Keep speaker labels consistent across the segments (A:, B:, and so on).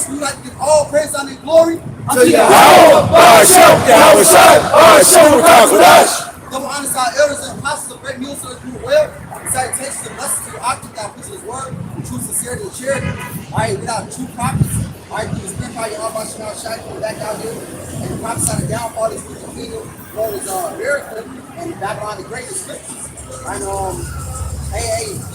A: first, we would like to give all praise, honor, and glory
B: unto Yahweh, Ba'ashem, Yahweh Shai, Ba'ashem, Kakodash.
A: Double honors to our elders and apostles of great music as we will. Salutations and blessings to your octave that preaches his word, true sincerity and charity. All right, without true prophets. All right, through the spirit by Yahweh Shai, Shai, coming back out here and prophesy the downfall of this wicked kingdom known as America and Babylon the Great scriptures. And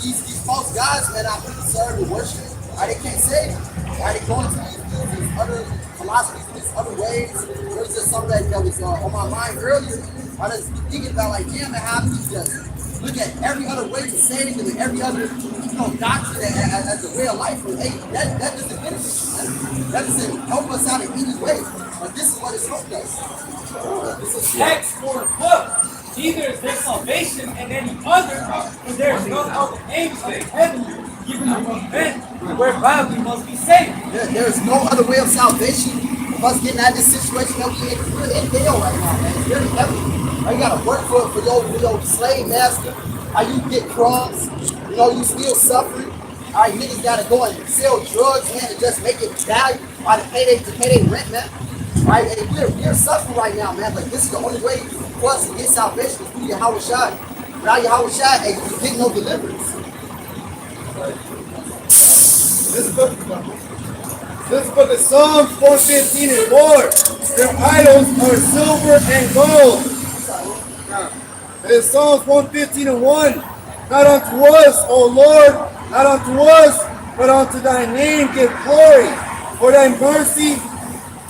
A: these false gods, man, I think serve and worship. They can't save. They go into these other philosophies, these other ways. It was just something that was on my mind earlier. I was thinking about like, damn, man, how we just look at every other way to save and every other doctrine as a way of life. But, hey, that doesn't benefit. That doesn't help us out in any way. But this is what it's helped us.
C: This is Acts 4:12. Neither is there salvation in any other, for there is no other name under heaven given among men, whereby we must be saved.
A: There is no other way of salvation of us getting out of this situation that we're in hell right now, man. It's very heavy. You gotta work for your slave master. You get crumbs. You still suffering. Niggas gotta go and sell drugs, man, and just make it value to pay their rent, man. We're suffering right now, man. But this is the only way for us to get salvation is through Yahweh Shai. Without Yahweh Shai, you get no deliverance.
B: This book of Psalms 4:15 and more. Their idols are silver and gold. It's Psalms 115 and 1. Not unto us, O Lord, not unto us, but unto thy name give glory, for thy mercy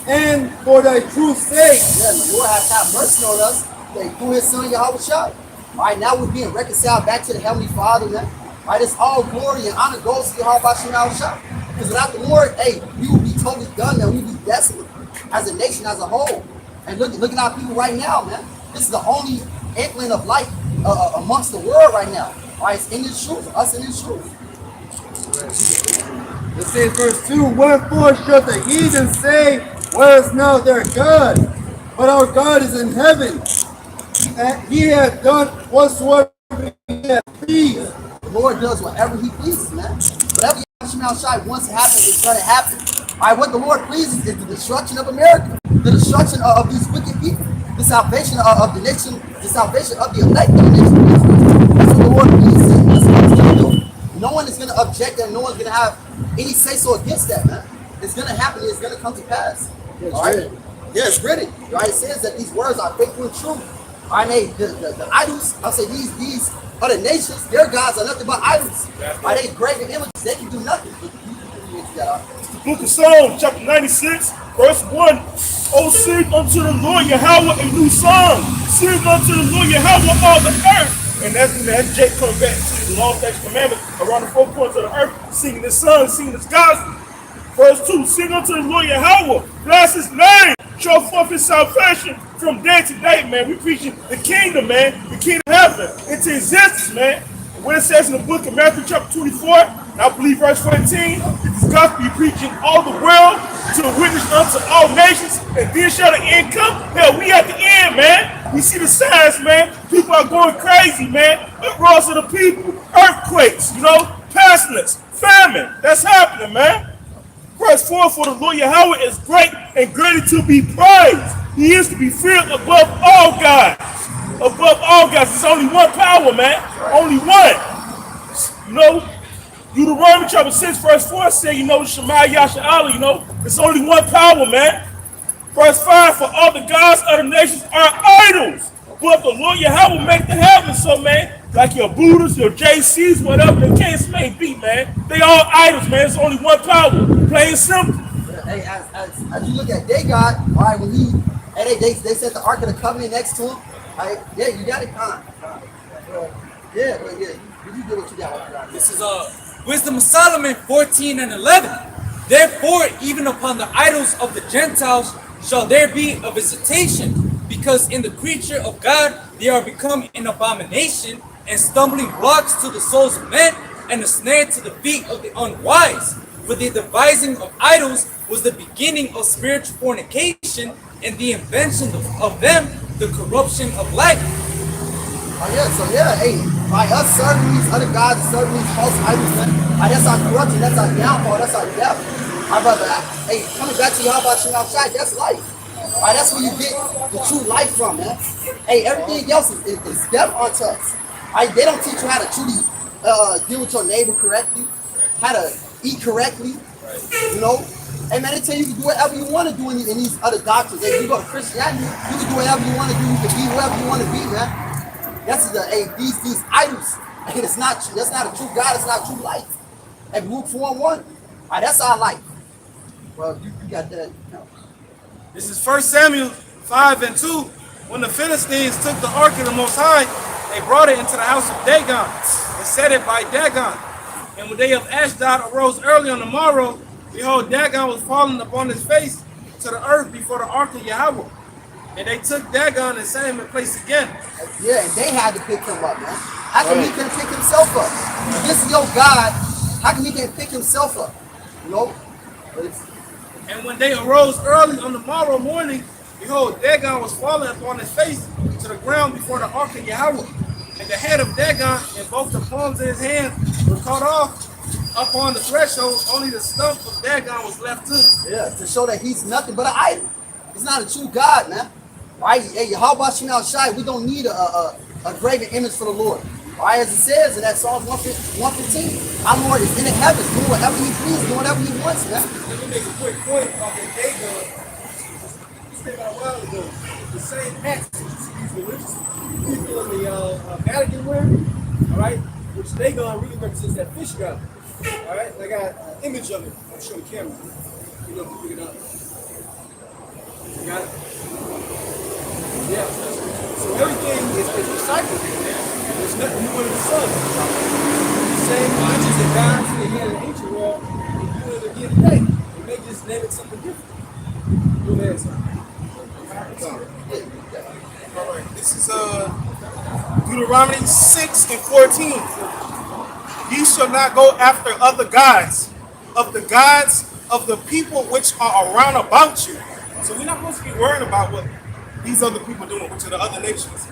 B: and for thy truth's sake.
A: Yeah, the Lord has had mercy on us through his son Yahweh Shai. Now we're being reconciled back to the Heavenly Father, man. This all glory and honor goes to Yahweh Shai. Because without the Lord, we would be totally done, man. We'd be desolate as a nation, as a whole. And look at our people right now, man. This is the only inkling of life amongst the world right now. It's in this truth, us in this truth.
B: It says verse 2, wherefore shall the heathen say, where is now their God? But our God is in heaven, and he hath done whatsoever he hath pleased.
A: The Lord does whatever he pleases, man. Whatever Yahweh Shai wants to happen is going to happen. What the Lord pleases is the destruction of America, the destruction of these wicked people, the salvation of the nation, the salvation of the elect of the nation. That's what the Lord pleases. That's what he's going to do. No one is going to object and no one's going to have any say-so against that, man. It's going to happen. It's going to come to pass. Yeah, it's written. It says that these words are faithful and true. The idols, I'll say these other nations, their gods are nothing but idols. They graven images, they can do nothing.
D: The book of Psalms, chapter 96, verse 1. Oh, sing unto the Lord Yahweh a new song. Sing unto the Lord Yahweh all the earth. And that's Jake coming back to the law, statutes, commandments around the 4 corners of the earth, singing his song, singing his gospel. Verse 2, sing unto the Lord Yahweh, bless his name, show forth his salvation from day to day, man. We preaching the kingdom, man, the kingdom of heaven into existence, man. And what it says in the book of Matthew chapter 24, and I believe verse 14, this gospel be preaching all the world to a witness unto all nations, and then shall the end come. Hell, we at the end, man. We see the signs, man. People are going crazy, man. Uproars of the people, earthquakes, pestilence, famine. That's happening, man. Verse 4, for the Lord Yahweh is great and greatly to be praised. He is to be feared above all gods. Above all gods. There's only one power, man. Only one. Deuteronomy chapter 6, verse 4 says, Shema Yasha Allah, there's only one power, man. Verse 5, for all the gods of the nations are idols. But the Lord Yahweh make the heavens, so, man, like your Buddhas, your JCs, whatever the case may be, man. They all idols, man. It's only one power. Plain and simple.
A: Hey, as you look at their God, when they set the Ark of the Covenant next to him, yeah, you got it, yeah, but yeah, you do what you got.
C: This is Wisdom of Solomon 14 and 11. Therefore, even upon the idols of the Gentiles shall there be a visitation, because in the creature of God they are become an abomination and stumbling blocks to the souls of men and a snare to the feet of the unwise. For the devising of idols was the beginning of spiritual fornication, and the invention of them the corruption of life.
A: By us serving these other gods, serving these false idols, that's our corruption, that's our downfall, that's our death. My brother, hey, coming back to you, how about you outside? That's life. All right, that's where you get the true life from, man. Hey, everything else is death unto us. All right, they don't teach you how to truly deal with your neighbor correctly, how to eat correctly, you know. Hey, man, they tell you can do whatever you want to do in these other doctrines. Hey, if you go to Christianity, you can do whatever you want to do. You can be whoever you want to be, man. That's these idols. Hey, that's not a true God. It's not true life. Hey, Luke 4:1. All right, that's our life. Well, you got that. No.
D: This is 1 Samuel 5:2. When the Philistines took the ark of the Most High, they brought it into the house of Dagon and set it by Dagon. And when they of Ashdod arose early on the morrow, behold, Dagon was fallen upon his face to the earth before the ark of Yahweh. And they took Dagon and set him in place again.
A: Yeah, and they had to pick him up, man. How come he couldn't pick himself up? If this is your God, how come he can't pick himself up? You know?
D: And when they arose early on the morrow morning, behold, Dagon was fallen upon his face to the ground before the ark of Yahweh. And the head of Dagon and both the palms of his hand were cut off. Up on the threshold, only the stump of Dagon was left to him.
A: Yeah, to show that he's nothing but an idol. He's not a true God, man. Right? Hey, how about you now, Shai? We don't need a graven image for the Lord. All right, as it says in that Psalms 115, our Lord is in the heavens, doing whatever he pleases, doing whatever he wants, man.
B: Let me make a quick point about that Dagon. You said about a while ago, the same accents these religious people in the Vatican wear, all right, which Dagon really represents that fish god. All right, I got an image of it. I'll show the camera. You know, pick it up. You got it? Yeah. So everything is recycled. There's nothing new under the sun. The same images that God had in the ancient world, they do it again today. They may just name it something different. Go ahead, son. All right. This is Deuteronomy 6:14. Ye shall not go after other gods, of the gods of the people which are around about you. So we're not supposed to be worrying about what these other people doing, which are the other nations.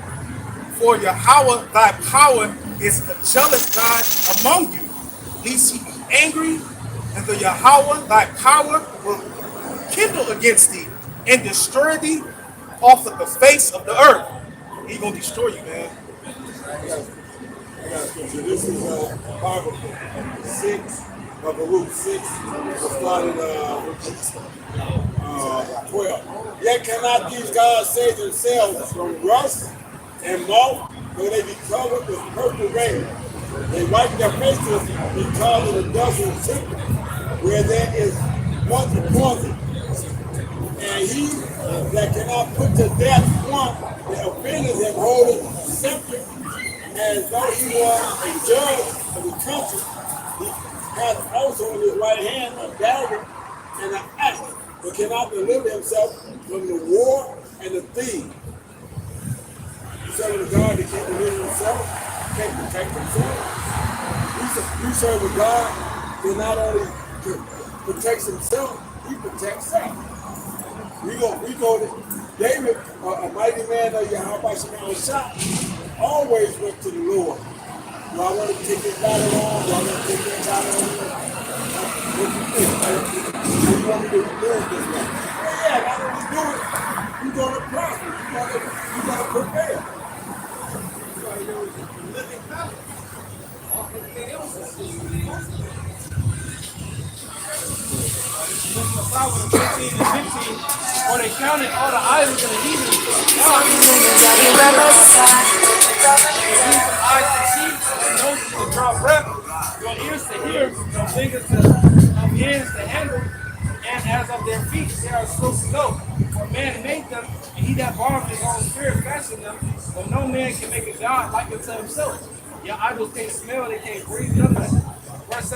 B: For Yahweh, thy power is a jealous God among you, lest he be angry, and the Yahweh, thy power, will kindle against thee and destroy thee off of the face of the earth. He's gonna destroy you, man.
E: I got a scripture. This is Bible 6, Baruch 6, started 12. Yet cannot these gods save themselves from rust and moth, though they be covered with purple rain. They wipe their faces because of the dust of the temple, where there is once a poison. And he that cannot put to death one that offenders him holding scepter, as though he was a judge of the country. He has also in his right hand a dagger and an axe, but cannot deliver himself from the war and the thieves. You serve a God that can't deliver himself, can't protect himself. You serve a God that not only protects himself, he protects us. We go to David, a mighty man of Yahweh Shah, always went to the Lord. Do I want to take this battle on? Do I want to take that battle on? What do you think? How you want me to do it this way? Oh yeah, why don't we do it? You're going to prosper. You're going to prepare. Living power. Everything else is
D: Psalms 15 and 15, where they counted all the idols and the heathens. Eyes to see, noses to draw breath, your ears to hear, your fingers to of hands to handle, and as of their feet they are slow to go. For man made them, and he that borrowed his own spirit fashioned them, but no man can make a God like unto himself. Your idols can't smell, they can't breathe, none of that. Verse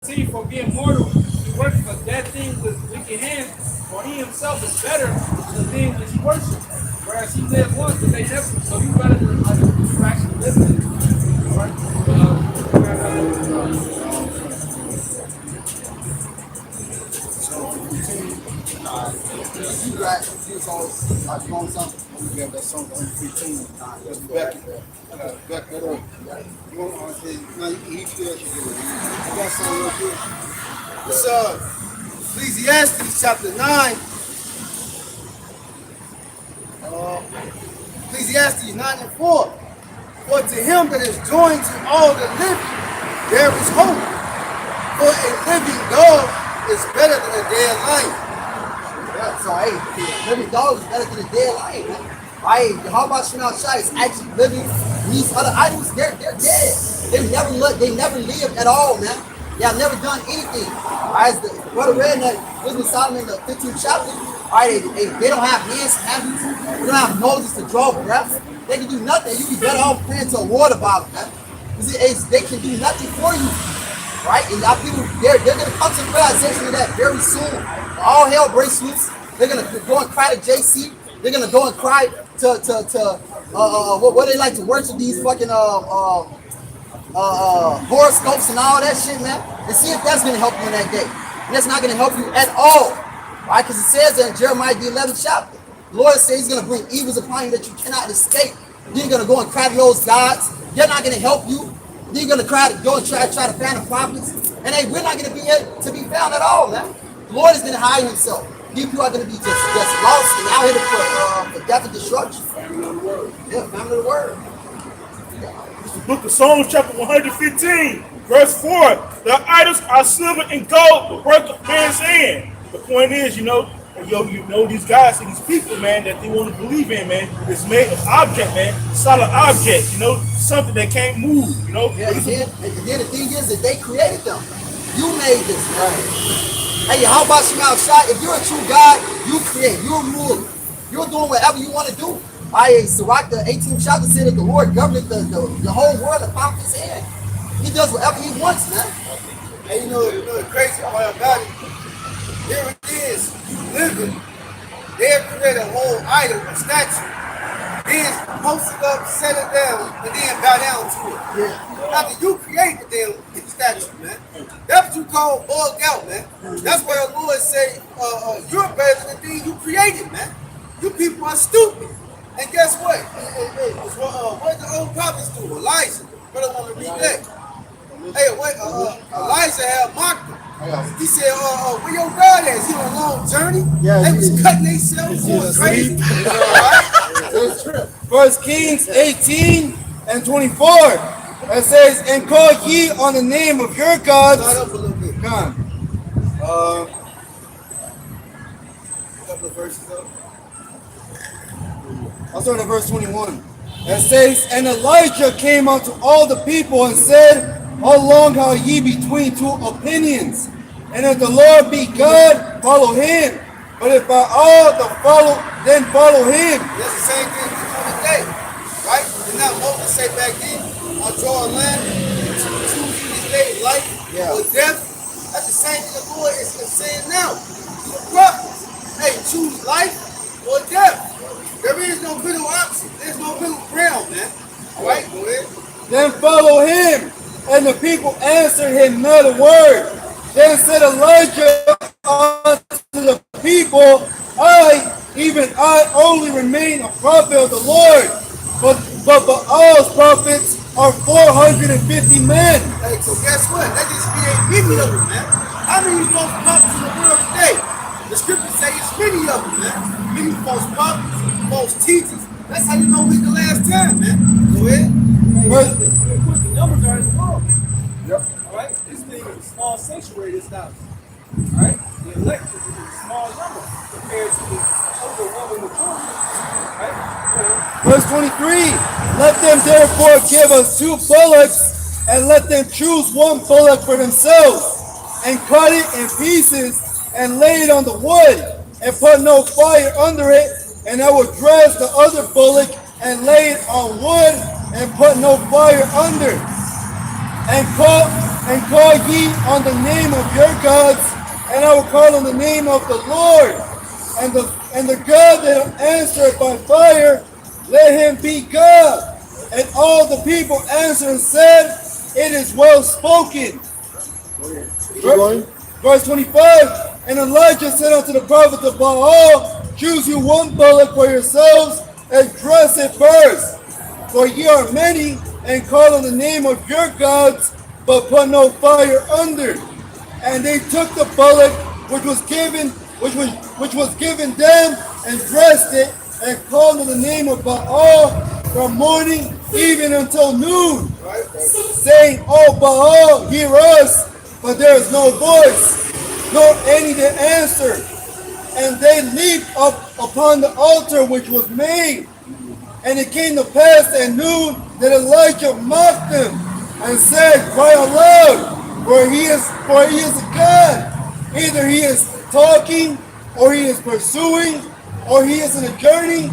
D: 17, for being mortal, he works for that thing with wicked hands, for he himself is better than the thing which he worships. Whereas he lived once, but they never, so he's better than you actually living. All right?
A: You got you want something?
E: You got that song 115. Let's back it up. Back that up. You want to say, no, he still should do it. You got something real good.
B: Ecclesiastes chapter 9. Ecclesiastes 9 and 4. For to him that is joined to all the living, there is hope. For a living dog is better than a dead lion.
A: Yeah, so hey, living dog is better than a dead lion, man. Hey, how about Shemel Shai is actually living? These other idols, they're dead. They never lived at all, man. They have never done anything. As the brother read in that Wisdom of Solomon, the 15th chapter, they don't have hands and hands. They don't have noses to draw breath. They can do nothing. You be better off praying to a water bottle, man. They can do nothing for you, right? And y'all people, they're gonna come to the realization of that very soon. All hell breaks loose. They're gonna go and cry to JC. They're gonna go and cry to what they like to worship, these fucking horoscopes and all that shit, man. And see if that's gonna help you in that day. And that's not gonna help you at all, right? Because it says in Jeremiah the 11th chapter, the Lord says He's gonna bring evils upon you that you cannot escape. You're gonna go and cry to those gods. They're not gonna help you. You're gonna go and try to find the prophets, and we're not gonna be able to be found at all, man. The Lord is gonna hide Himself. You people are gonna be just lost and out here for death and destruction. Family of the word. Yeah, family of the word.
D: The book of Psalms, chapter 115, verse 4. The idols are silver and gold, the work of man's hand. The point is, you know these guys and these people, man, that they want to believe in, man, is made of object, man, solid object, something that can't move,
A: Yeah, and then the thing is that they created them. You made this, man. Hey, how about Shemel Shai? If you're a true God, you create, you're ruler. You're doing whatever you want to do. Sirach, the 18th chapter said that the Lord governed the whole world the palm of His hand. He does whatever He wants, man.
B: And you know the crazy part about it? Here it is, you living. They'll create a whole idol, a statue. Then post it up, set it down, and then bow down to it. Yeah. After you create the damn statue, man. That's what you call bugged out, man. That's why the Lord say, you're better than the thing you created, man. You people are stupid. And guess what? What did the old prophets do? Elijah. Brother want to read that. Hey, wait, Elijah had mocked him. He said, where your God is? He on a long journey?
A: Yeah,
B: they was cutting themselves, going crazy.
F: First Kings 18 and 24. It says, and call ye on the name of your gods.
B: Start up a little bit.
F: Come.
B: A couple of verses up.
F: I'll start at verse 21. It says, and Elijah came unto all the people and said, how long are ye between two opinions? And if the Lord be God, follow Him. But if by all then follow Him.
B: That's the same thing we do today, right? And now Moses say back then, I'll draw a line, choose this day life or death. That's the same thing the Lord is saying now. The prophets, hey, choose life or death. There is no middle option. There's no middle ground, man. All right, go ahead.
F: Then follow Him. And the people answered him not a word. Then said Elijah unto the people, even I only remain a prophet of the Lord. But Baal's prophets are 450 men.
B: Hey, so guess what? That just ain't many of them, man. How many false prophets in the world today? The scriptures say it's many of them, man. Many false prophets, false teachers. That's how you know we're the last time, man. Go ahead.
G: The numbers are in the world.
B: Yep.
G: All right? This thing is a small sanctuary this time. All right? The elect is a small number compared to the overwhelming majority. Right?
F: Verse 23, let them therefore give us 2 bullocks, and let them choose 1 bullock for themselves, and cut it in pieces, and lay it on the wood, and put no fire under it, and I will dress the other bullock, and lay it on wood, and put no fire under. And call ye on the name of your gods, and I will call on the name of the Lord. And the God that answered by fire, let him be God. And all the people answered and said, it is well spoken. Verse 25, and Elijah said unto the prophets of Baal, choose you 1 bullock for yourselves, and dress it first. For ye are many, and call on the name of your gods, but put no fire under. And they took the bullock which was given them, and dressed it, and called on the name of Baal from morning even until noon, saying, "O Baal, hear us." But there is no voice, nor any to answer. And they leaped up upon the altar which was made. And it came to pass at noon that Elijah mocked them and said, "Cry aloud, for he is a God. Either he is talking, or he is pursuing, or he is in a journey,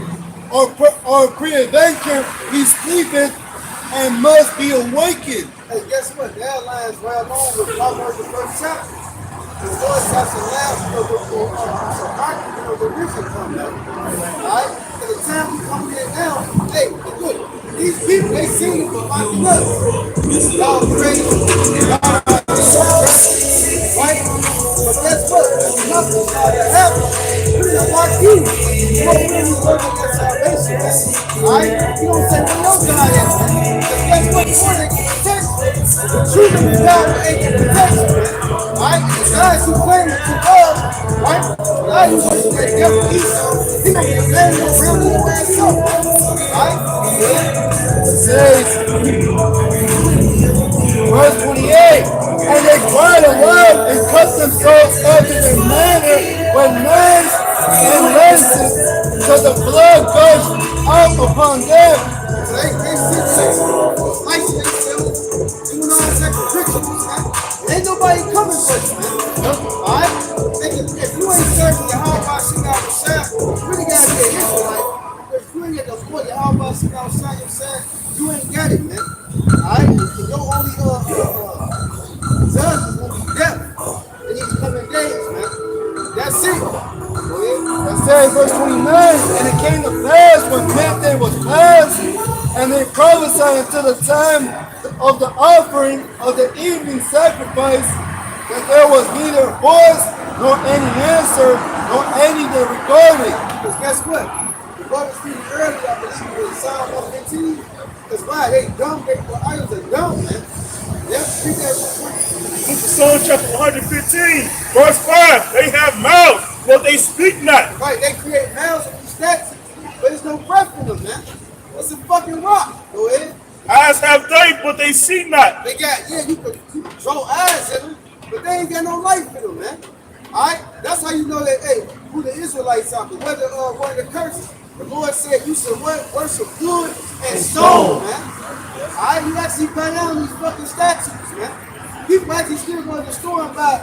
F: or peradventure he sleepeth and must be awakened."
G: Hey, guess what? That lines right along with Proverbs the first chapter. The Lord has some last of the argument of the risen come now. Alright? By the time we come here now, hey, look, these people, they seen it for mocking us. Y'all crazy. Right? But guess what? Nothing started happening. We're gonna mock you. You don't really work on your salvation. Alright? You don't say what your God is. Because guess what? The Lord ain't gonna protect you. The truth of the God ain't gonna protect you. Alright? The guys who claim to love, right? The guy who wants to get devil Esau, he gonna get mad and real little ass up. Alright?
F: It says, verse 28, and they cried aloud and cut themselves after their manner with knives and lances, till the blood gushed out upon them.
G: So they sit there, slice themselves, doing all types of rituals, man. Ain't nobody coming for you, man. Alright? If you ain't serving your heart by sitting out the side, you really gotta be an Israelite. If you ain't got the Lord, your heart by sitting outside your side, you ain't got it, man. Alright? And your only judge is gonna be death in these coming days, man. That's it.
F: It says, verse 29, and it came to pass when midday was past, and they prophesied until the time of the offering of the evening sacrifice, that there was neither voice, nor any answer, nor any that regarded.
G: Because guess what? The brother speaking earlier, I believe it was Psalm 115. Because why? They dumb, the idols are dumb, man. Yep, speak that real
D: Book of Psalms chapter 115, verse 5. They have mouths, but they speak not.
G: Right, they create mouths and statues, but there's no breath in them, man. That's a fucking rock. Go ahead.
D: Eyes have they, but they see not.
G: They got, yeah, you could draw eyes in them, but they ain't got no life in them, man. Alright? That's how you know that, hey, who the Israelites are. But whether one of the curses, the Lord said you should worship wood and stone, man. Alright? You actually burn down these fucking statues, man. People actually still going to the store and buy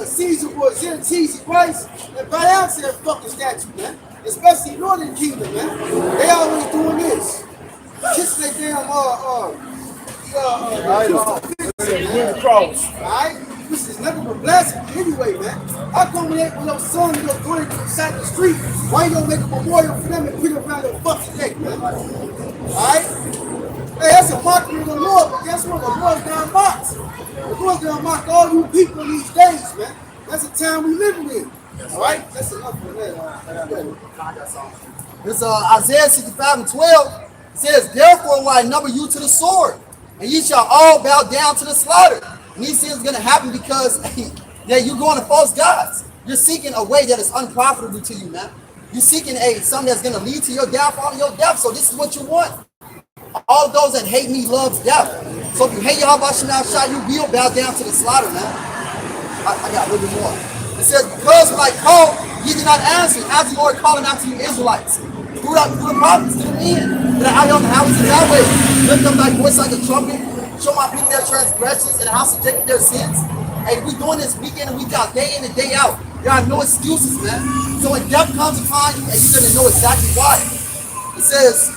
G: Caesar or cheesy rice and buy down to that fucking statue, man. Especially Northern Kingdom, man. They always doing this. Kissing their damn
D: Cross.
G: alright? Which is nothing but blasphemy anyway, man. How come when your son and your daughter get shot in the street, why you don't make a memorial for them and put it around their fucking neck, man? Alright? Hey, that's a mockery of the Lord, but guess what? The Lord's gonna mock. The Lord's gonna mock all you people these days, man. That's the time we living in. Alright? That's enough for that.
A: It's Isaiah 65:12. It says, "Therefore will I number you to the sword, and ye shall all bow down to the slaughter." And these things are going to happen because you're going to false gods. You're seeking a way that is unprofitable to you, man. You're seeking something that's going to lead to your downfall and your death. So this is what you want. All of those that hate me loves death. So if you hate Yahweh Shema Shai, you will bow down to the slaughter, man. I got a little bit more. It says, "Because when I called, ye did not answer. As the Lord calling out to you Israelites, through the prophets, to the men, that I am the house of Yahweh. Lift up thy voice like a trumpet. Show my people their transgressions, and the house of Jacob their sins." Hey, we're doing this week in and week out, day in and day out. There are no excuses, man. So when death comes upon you, and you're going to know exactly why. It says,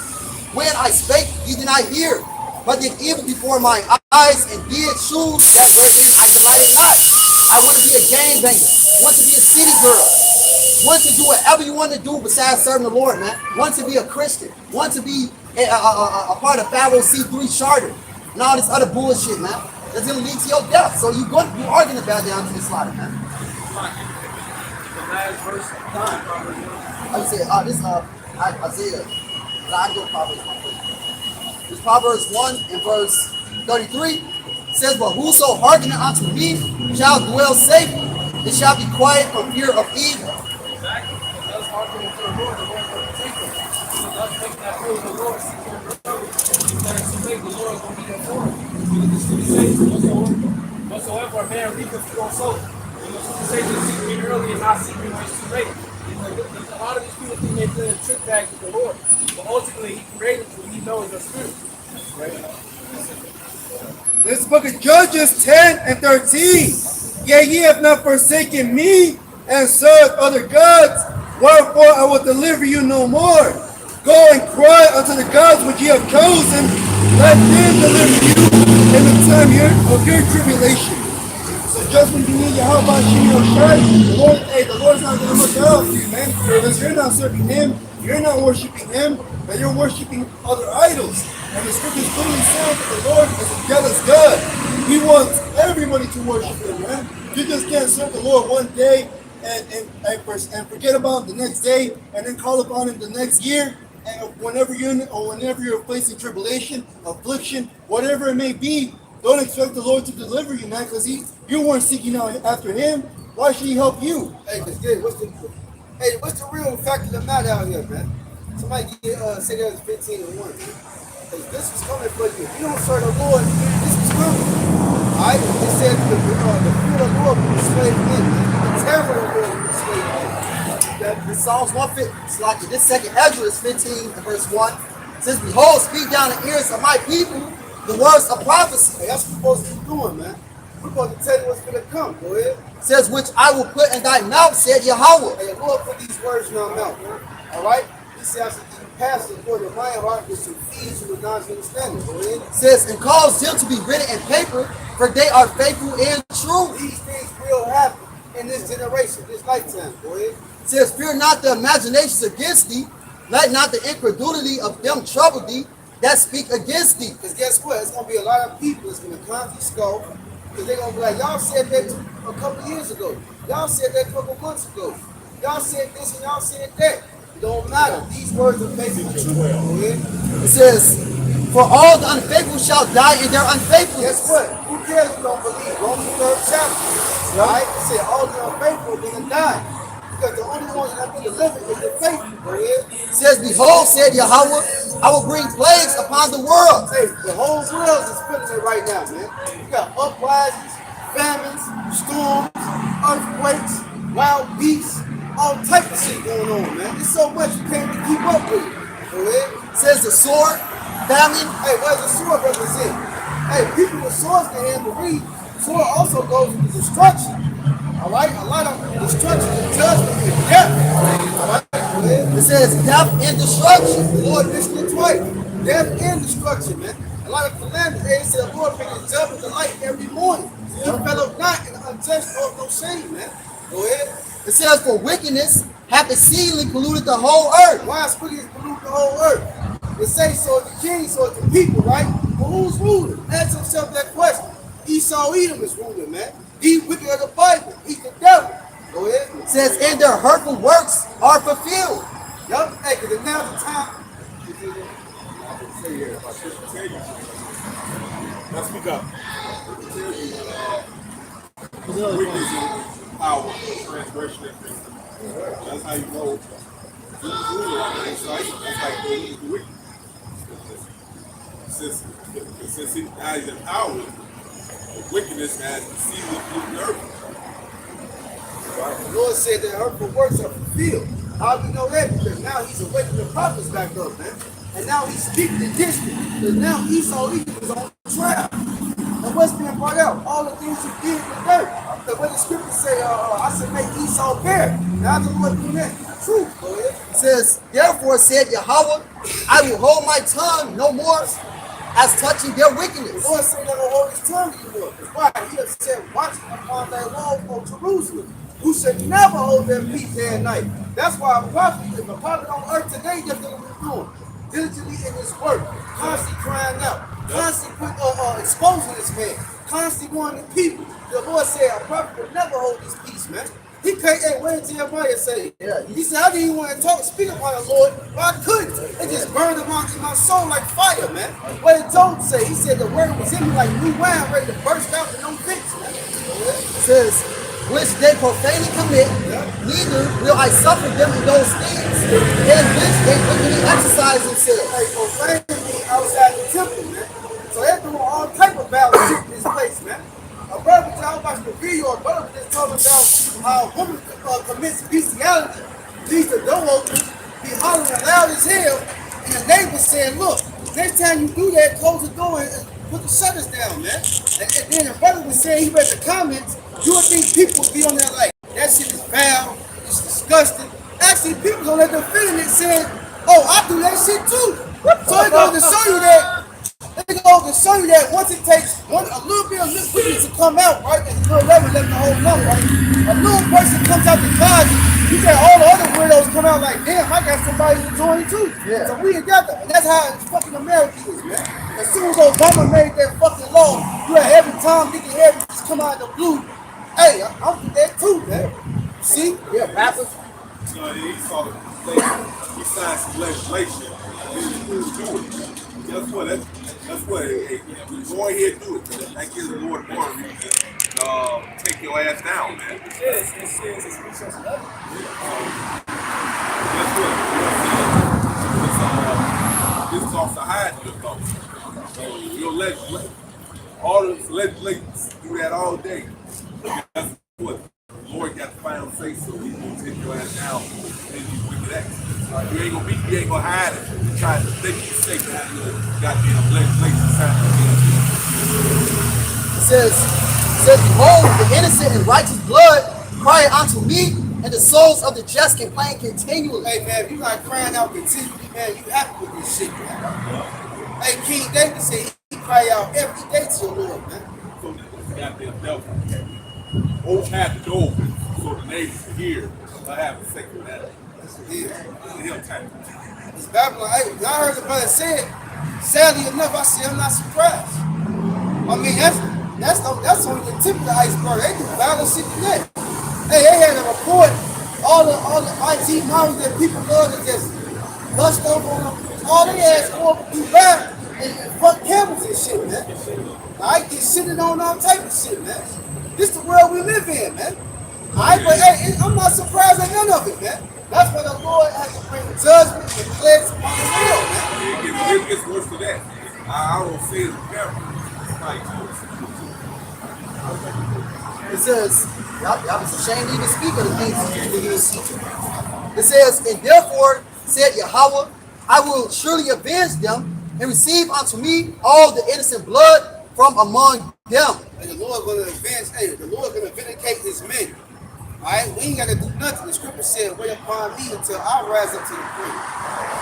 A: "When I spake, ye did not hear, but did evil before my eyes, and did choose that wherein I delighted not." I want to be a gangbanger, want to be a city girl, want to do whatever you want to do besides serving the Lord, man. Want to be a Christian, want to be a part of 501c3 charter, and all this other bullshit, man. That's going to lead to your death. So you are going to bow down to the slaughter, man. I say, this Isaiah. I go Proverbs 1. This Proverbs 1 and verse 33 says, "But whoso hearkeneth unto me shall dwell safe, It shall be quiet for fear of evil.
G: Exactly. It does hearken unto the Lord will protect them. It does make that fear of the Lord, seeking him early. Instead of too late, the Lord will be there for him. Because the scripture says, whatsoever a man reapeth, he will sow. And the scripture says, seek me early and not seek me when it's too late. A lot of these people think they're playing trick bags with the Lord. But ultimately, he created you. He knows your spirit. Right?
F: This book of Judges 10 and 13. Yea, ye have not forsaken me and served other gods, wherefore I will deliver you no more. Go and cry unto the gods which ye have chosen, let them deliver you in the time of your tribulation. So just when you need your help, the Lord's not going to look out for you, man. Because you're not serving him, you're not worshiping him, but you're worshiping other idols. And the scriptures clearly say that the Lord is a jealous God. He wants everybody to worship him, man. You just can't serve the Lord one day and forget about him the next day, and then call upon him the next year. And whenever you're facing tribulation, affliction, whatever it may be, don't expect the Lord to deliver you, man, because you weren't seeking out after him. Why should he help you?
G: Hey, what's the real fact of the matter out here, man? Somebody say that it's 15 and 1. Because this is coming for you. If you don't serve the Lord, this is coming. Alright? It said the fear of the Lord will persuade men. The terror of the Lord will persuade men.
A: The Psalms 150, this second Ezra is 15 and verse 1. It says, behold, speak down the ears of my people the words of prophecy.
G: Hey, that's what we're supposed to be doing, man. We're supposed to tell you what's going to come. Go ahead.
A: It says, which I will put in thy mouth, said Yahweh.
G: Hey, the Lord put these words in our mouth, man. Alright? He said, I should give you passage according to my heart, which will feed you with knowledge and understanding. Go ahead.
A: It says, and cause them to be written in paper, for they are faithful and true.
G: These things will happen in this generation, this lifetime. Go ahead.
A: It says, fear not the imaginations against thee, let not the incredulity of them trouble thee that speak against thee.
G: Because guess what? It's going to be a lot of people that's going to come to skull because they're going to be like, y'all said that a couple of years ago. Y'all said that a couple of months ago. Y'all said this and y'all said that. It don't matter. These words are faithful and true. Go ahead.
A: It says, for all the unfaithful shall die in their unfaithfulness.
G: Guess what? Who cares if you don't believe? Romans 3rd chapter. Right? It said all the unfaithful are going to die. Because the only ones that are going to live is the faithful. Go ahead.
A: It says, behold, said Yahweh, I will bring plagues upon the world.
G: Hey, the whole world is feeling it right now, man. You got uprisings, famines, storms, earthquakes, wild beasts, all type of shit going on, man. There's so much you can't even keep up with. Go ahead.
A: It says the sword, famine.
G: Hey, what does the sword represent? Hey, people with swords can handle read. Sword also goes with destruction. All right, a lot of destruction and judgment and death. All right, go ahead.
A: It says death and destruction.
G: The Lord mentioned it twice. Death and destruction, man. A lot of calamities. They say the Lord brings judgment to light every morning. You fellow not in the unjust or no shame, man. Go ahead.
A: It says for wickedness hath exceedingly polluted the whole earth.
G: Why is wickedness polluted the whole earth? It says so it's the king, so it's the people, right? But who's ruling? Ask yourself that question. Esau Edom is ruling, man. He wicked of the Bible. He's the devil. Go ahead.
A: It says and their hurtful works are fulfilled.
G: Yup. Hey, because now's the time.
E: Let's speak up. Wickedness is power, transgression, and things. That's how you know who's ruling. It's like who's the wicked. Since he has in power, the wickedness has deceived the earth.
G: The Lord said that hurtful works are fulfilled. How do we know that? Because now he's awakening the prophets back up, man. And now he's speaking against it. Because now Esau is on trial. And what's being brought out? All the things he did in the dirt. Because what the scriptures say, I should make Esau bear. Now the Lord doing that. Truth. Go ahead.
A: It says, therefore said Yahweh, I will hold my tongue no more as touching their wickedness.
G: The Lord said that will hold his tongue anymore. Why? He has said, watch upon that wall of Jerusalem, who should never hold their peace day and night. That's why a prophet, if a prophet on earth today, that's what we're doing. Diligently in his work, constantly crying out, constantly exposing this man, constantly warning the people. The Lord said a prophet will never hold his peace, man. He can't, hey, what did Jeremiah say? Yeah. He said, I didn't even want to talk, speak upon the Lord, but I couldn't. It just burned in my soul like fire, man. What did Job say? He said the word was in me like new wine ready to burst out with no fix, man.
A: It says, which they profanely commit, neither will I suffer them in those things in which they wickedly exercise themselves.
G: Like profanity outside the temple, man. So they're doing all type of bad shit in this place, man. A brother was talking about the video, a brother was just talking about how a woman commits bestiality, leaves the door open, be hollering loud as hell, and the neighbor saying, look, next time you do that, close the door and put the shutters down, man. And then the brother was saying, he read the comments, you would think people would be on there like, that shit is foul, it's disgusting. Actually, people on there defending it saying, oh, I do that shit too. So it goes to show you that, once it takes a little bit of liquidity to come out, right? It's a little level, let the whole number, right? A little person comes out the closet, you got all the other weirdos come out like, damn, I got somebody to join it too. Yeah. So we together. And that's how fucking America is, man. As soon as Obama made that fucking law, you had every time Dick and Harry just come out of the blue. Hey, I'm with that too, man. See?
A: Yeah, rappers.
E: So he saw the legislation. He signed some legislation. Do it. That's what. That's what. Hey, go ahead and do it. That gives the Lord more reason to take your ass down, man.
G: Yes, it's resource.
E: Guess what? This is off the hide your thoughts. So you'll let all the legislators do that all day. That's what the Lord got the final say, so he's gonna take your ass down and these wicked acts. You ain't gonna hide it and try to think you safe behind the goddamn legislation
A: It says, behold, the innocent and righteous blood cry unto me, and the souls of the just complain continually.
G: Hey, man, if you're not crying out continually, man, you happy with this shit, man. Hey, King David said he cry out every day to your Lord, man.
E: So this goddamn devil open half the door so the neighbors can hear. I have a second of that.
G: It's Babylon. Hey, I heard the brother say it. Sadly enough, I said I'm not surprised. I mean, that's only the tip of the iceberg. They do violent shit today. Hey, they had a report. All the IT models that people love to just bust over on them. All they ask for to do bad and fuck cameras and shit, man. I get shitted on all type of shit, man. This the world we live in, man. Alright, but hey, I'm not surprised at none of it, man. That's why the Lord has to bring judgment and plagues upon the world, man.
E: It gets worse than that. I don't say it forever.
A: It says, y'all was ashamed to even speak of the things that he was teaching. It says, and therefore said Yahweh, I will surely avenge them and receive unto me all the innocent blood from among them.
G: And the Lord going to avenge, hey, the Lord going to vindicate his men. All right, we ain't got to do nothing. The scripture said, wait upon me until I rise up to the point.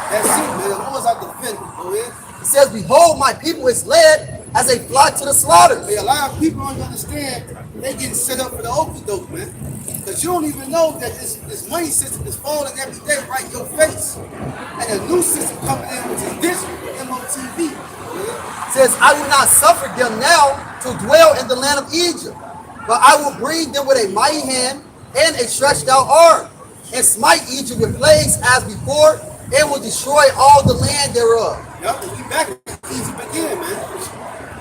G: That's it, man. The Lord's our defender. Go ahead.
A: It says, behold, my people is led as a flock to the slaughter.
G: Hey, a lot of people don't understand they getting set up for the okie doke, man. Because you don't even know that this money system is falling every day right in your face. And a new system coming in, which is digital, MOTV.
A: It says, I will not suffer them now to dwell in the land of Egypt, but I will bring them with a mighty hand and a stretched out arm, and smite Egypt with plagues as before, and will destroy all the land thereof.
G: Yep, and we back in Egypt again, man.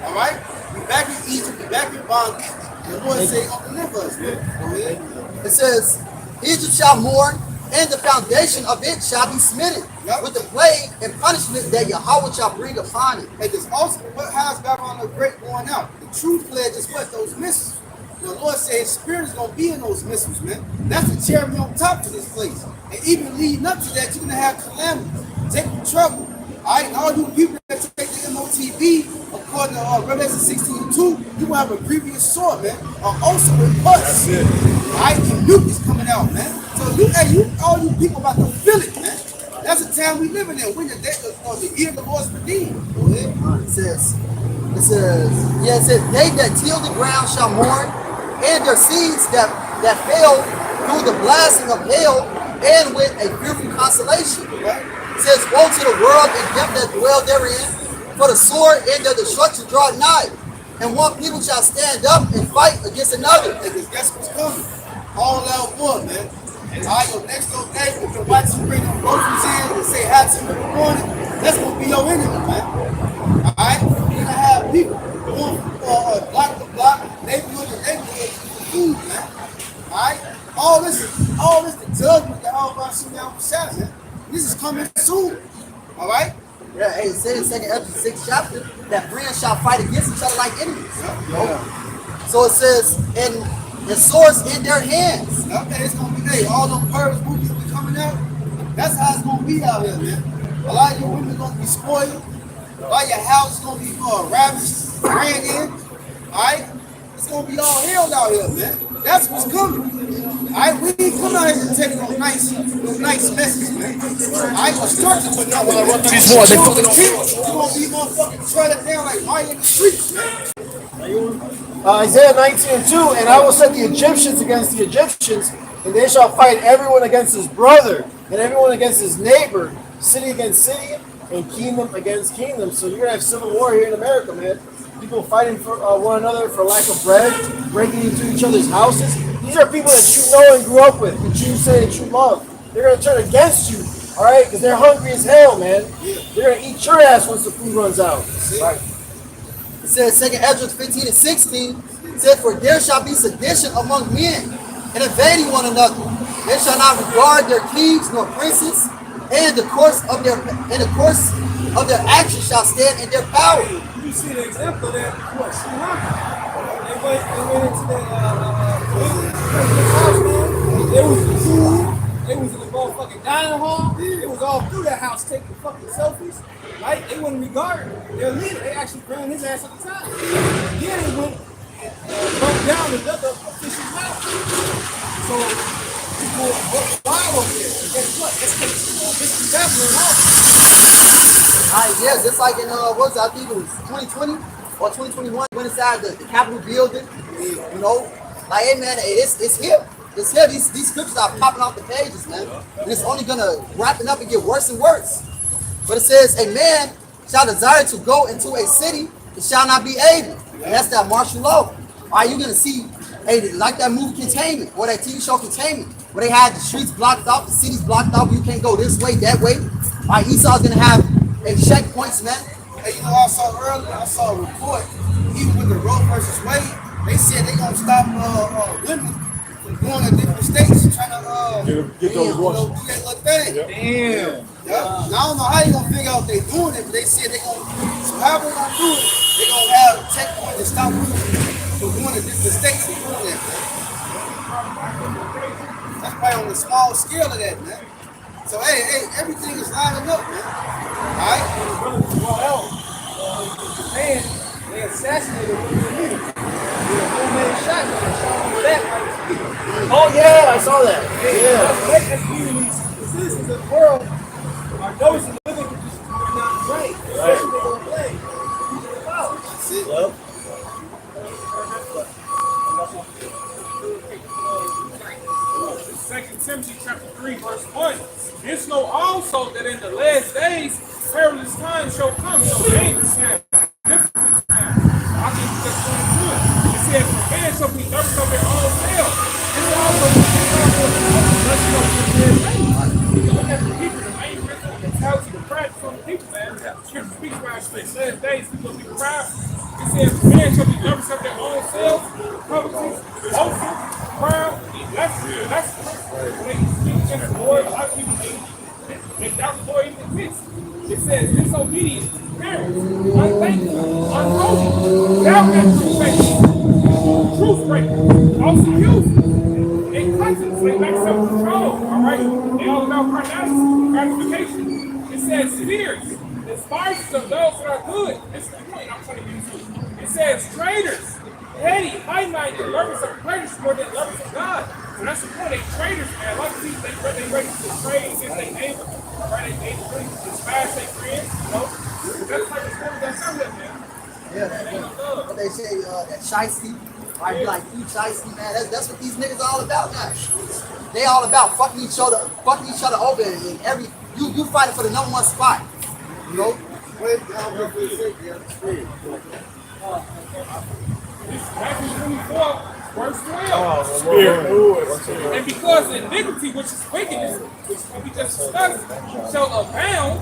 G: All right? We back in Egypt, we back in bondage. And the Lord say, oh, deliver us, man. Go ahead.
A: It says, Egypt shall mourn, and the foundation of it shall be smitten with the plague and punishment that Yahweh shall bring upon it.
G: And there's also what has Babylon the Great going out. The truth pledge is what? Those missiles. The Lord said his spirit is going to be in those missiles, man. That's the cherry on top of this place. And even leading up to that, you're going to have calamity, taking trouble. All right, and all you people that take the MOTV, according to Revelation 16:2, you will have a grievous sword, man. Also with pus. All right, and nuke is coming out, man. So all you people about to feel it, man. That's the time we living in. We're the year of the Lord's redeemed. Go ahead.
A: It says, they that till the ground shall mourn, and their seeds that fell through the blasting of hail, and with a fearful consolation. It says, woe to the world and them that dwell therein, for the sword and the destruction draw nigh, and one people shall stand up and fight against another.
G: Because guess what's coming? All out war, man. All right, your next little day, if your wife bring them groceries in and say hi to them in the morning, that's going to be your enemy, man. All right? You're going to have people going block to block, neighborhood to neighborhood for food, man. Hashemah Shah, man. This is coming soon. All right?
A: Yeah, hey, it says in 2 Ezra 6 chapter that friends shall fight against each other like enemies. So it says, and the swords in their hands.
G: Okay, it's gonna be, hey, all them purge movies be coming out. That's how it's gonna be out here, man. A lot of your women gonna be spoiled. A lot of your house is gonna be ravished, ran in. All right? It's gonna be all hell out here, man. That's what's coming. All right, we ain't come out here to take those nice messages, man. All right, constructive, but not you're gonna be motherfucking treaded down like right in the streets, man.
F: Isaiah 19:2, and I will set the Egyptians against the Egyptians, and they shall fight everyone against his brother, and everyone against his neighbor, city against city, and kingdom against kingdom. So you're gonna have civil war here in America, man. People fighting for one another for lack of bread, breaking into each other's houses. These are people that you know and grew up with, that you say that you love. They're gonna turn against you, all right? Because they're hungry as hell, man. They're gonna eat your ass once the food runs out. Right.
A: It says 2 Ezra 15 and 16, it says, for there shall be sedition among men, and invading one another. They shall not regard their kings nor princes, and the course of their actions shall stand in their power.
H: You see the example of that, what, Sri Lanka. They went into house, man. It was food. They was in the motherfucking dining hall. It was all through that house taking fucking selfies. Right? They wouldn't regard their leader. They actually ran his ass at the time. Then they went and broke down another official's house. So people went wild over there. And guess what? Let's take Mr. Devlin and all.
A: Yeah, just like in what was it, I think it was 2020 or 2021, went inside the Capitol building. You know, like, hey man, it's here. It's here. These scriptures are popping off the pages, man, and it's only gonna wrapping up and get worse and worse. But it says, a man shall desire to go into a city, it shall not be able, and that's that martial law. All right, you're gonna see, hey, like that movie Containment or that TV show Containment, where they had the streets blocked off, the cities blocked off. You can't go this way, that way. All right, Esau's gonna have checkpoints, man.
G: Hey, you know what I saw earlier? I saw a report, even with the Roe versus Wade, they said they gonna stop women from going to different states trying to
D: Get those
G: do that little thing.
H: Damn.
G: Yeah. Now, I don't know how they gonna figure out they doing it, but they said they gonna, so however they gonna do it, they gonna have checkpoints to stop women from going to different states and doing that, man. That's probably on the small scale of that, man. So hey, everything is lining up, man. Alright?
H: Japan, they assassinated one of the leaders with a homemade shotgun shot on the back right at his feet.
F: Oh yeah, I saw that. Yeah.
H: As communities, the citizens of the world are those who live in conditions that are not great. Especially they're gonna play. Wow.
G: That's it.
F: Yep.
D: Second Timothy chapter 3, verse 1. This know also that in the last days perilous times shall come, so dangerous times, difficult times. I can just go into it. It says, for man shall be nervous of their own self. This also lets you know the look at the people, the main mental mentality, the practice on the people, man. Scripture speaks about it. Last days people will be proud. It says, man shall be nervous of their own self, covetous, boastful, proud. That's when they speak in the Lord. A lot of people they doubt the Lord even exists. It says disobedient, parents, unthankful, unholy, doubt that true faith, truth breaker, false accusers, incontinence, they lack self-control. All right, they all about gratification. It says fierce, despisers of those that are good. This is the point I'm trying to get to. It says traitors, heady, high-minded, lovers of pleasure more than lovers of God. So that's the point. They traitors, man. A lot of people they ready to trade against their neighbor. Right? They really despise their friends. You know, that's like the story that's out there, man.
A: Yeah, what they say, that shiesty. I be like, you shiesty, man. That's what these niggas all about now. They all about fucking each other over in every. You fighting for the number one spot. You know.
G: Wait, down real quick, yeah.
D: Matthew 24, verse 12. And because iniquity, which is wickedness, which we just discussed, shall abound,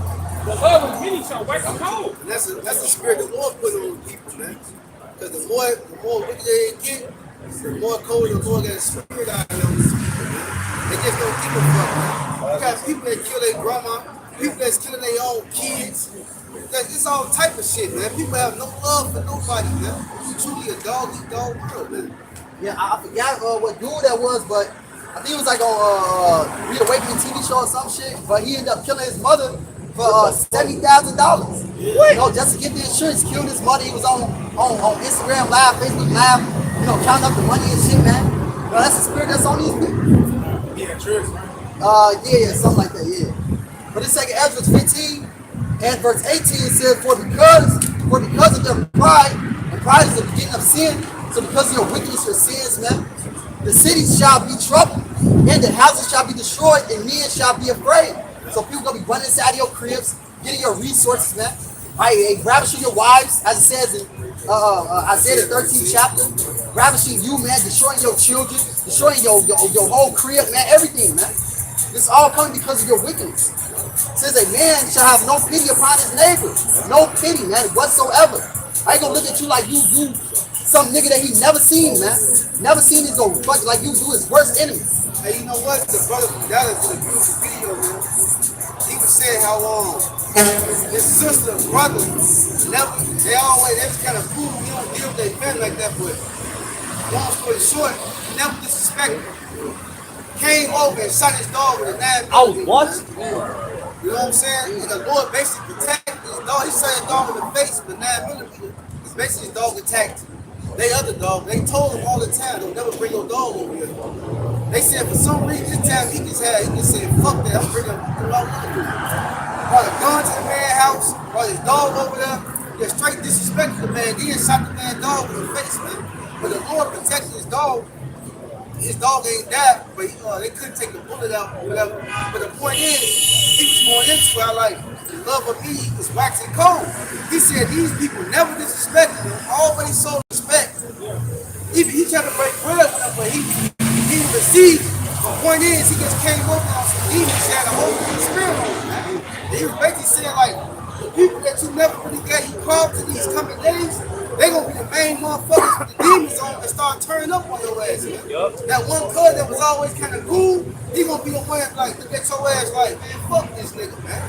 D: the love of many shall wax cold.
G: And that's the spirit the Lord put on people, man. Because the more wicked they get, the more cold the Lord got spirit out of those people, man. They just don't give a fuck, man. You got people that kill their grandma, people that's killing their own kids. It's all type of shit, man. People have no love for nobody, man. It's truly a dog-eat-dog world, man.
A: Yeah, I forgot what dude that was, but I think it was like on Reawakening TV show or some shit. But he ended up killing his mother for $70,000. You know, just to get the insurance, killed his mother. He was on Instagram Live, Facebook Live, you know, counting up the money and shit, man. You know, that's the spirit that's on these people.
H: Yeah, true.
A: Yeah, something like that, yeah. But in 2nd Ezra 15 and verse 18 it says, For because of their pride, and pride is the beginning of sin, so because of your wickedness, your sins, man, the cities shall be troubled, and the houses shall be destroyed, and men shall be afraid. So people gonna be running inside your cribs, getting your resources, man. Ravishing your wives, as it says in Isaiah the 13th chapter, ravishing you, man, destroying your children, destroying your whole crib, man, everything, man. This all coming because of your wickedness. It says a man shall have no pity upon his neighbor, no pity, man, whatsoever. I ain't gonna look at you like you some nigga that he never seen, man. Never seen his own fuck like you do his worst enemies.
G: Hey, you know what? The brother from Dallas did a beautiful video, man. He was saying how his sister, brother, they was kind of cool. You don't deal with their family like that, but long story short, never disrespected. Came over and shot his dog with a 9mm.
C: I was watching.
G: You know what I'm saying? And the Lord basically protected his dog. He shot his dog in the face with 9mm. It's basically his dog attacked they other dog. They told him all the time, don't never bring your dog over here. They said for some reason this time he just said, fuck that, I'm bringing him out. Brought a gun to the man's house, brought his dog over there. They straight disrespected the man. Then shot the man's dog in the face, man. But the Lord protected his dog. His dog ain't died, but they couldn't take the bullet out or whatever. But the point is, he was more into it. Like, the love of me is waxing cold. He said these people never disrespected him, always showed respect. He tried to break bread with them, but he didn't receive. The point is, he just came over on some demons. He had a whole new spirit on him, man. And he was basically saying, like, the people that you never really got, he called to these coming days, they gonna be the main motherfuckers with the demons on and start turning up on your ass, man. That one cuz that was always kind of cool, he gonna be the one like look at your ass like, man, fuck this nigga, man.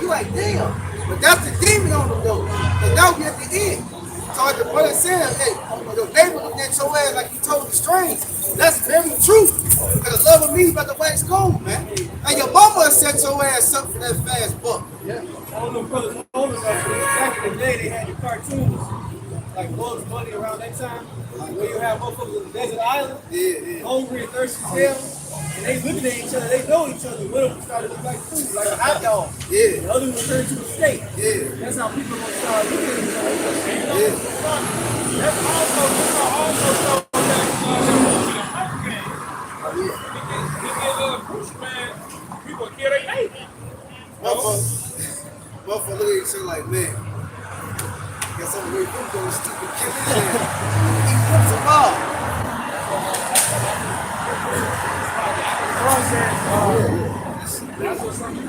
G: You like, damn. But that's the demon on them though. But now we at the end. So like the brother said, hey, your neighbor looked at your ass like you told the strings. That's very true. Because the love of me is about to wax gold, man. And your mama set your ass up for that fast buck.
H: Yeah. All them brothers told us back in the day they had the cartoons. Like Bugs Bunny around that time, where you have motherfuckers on the desert island, hungry and thirsty as hell, and they looking at each other, they know each other. One of them started to look like food, like a hot dog.
G: Yeah.
H: The other one turned to a steak.
G: Yeah.
H: That's how people are gonna start looking at each other.
D: That's also that Bruce, man, people kill their neighbor.
G: Motherfucker look at each other like, man. Guess I'm way from those stupid kids. He puts them all.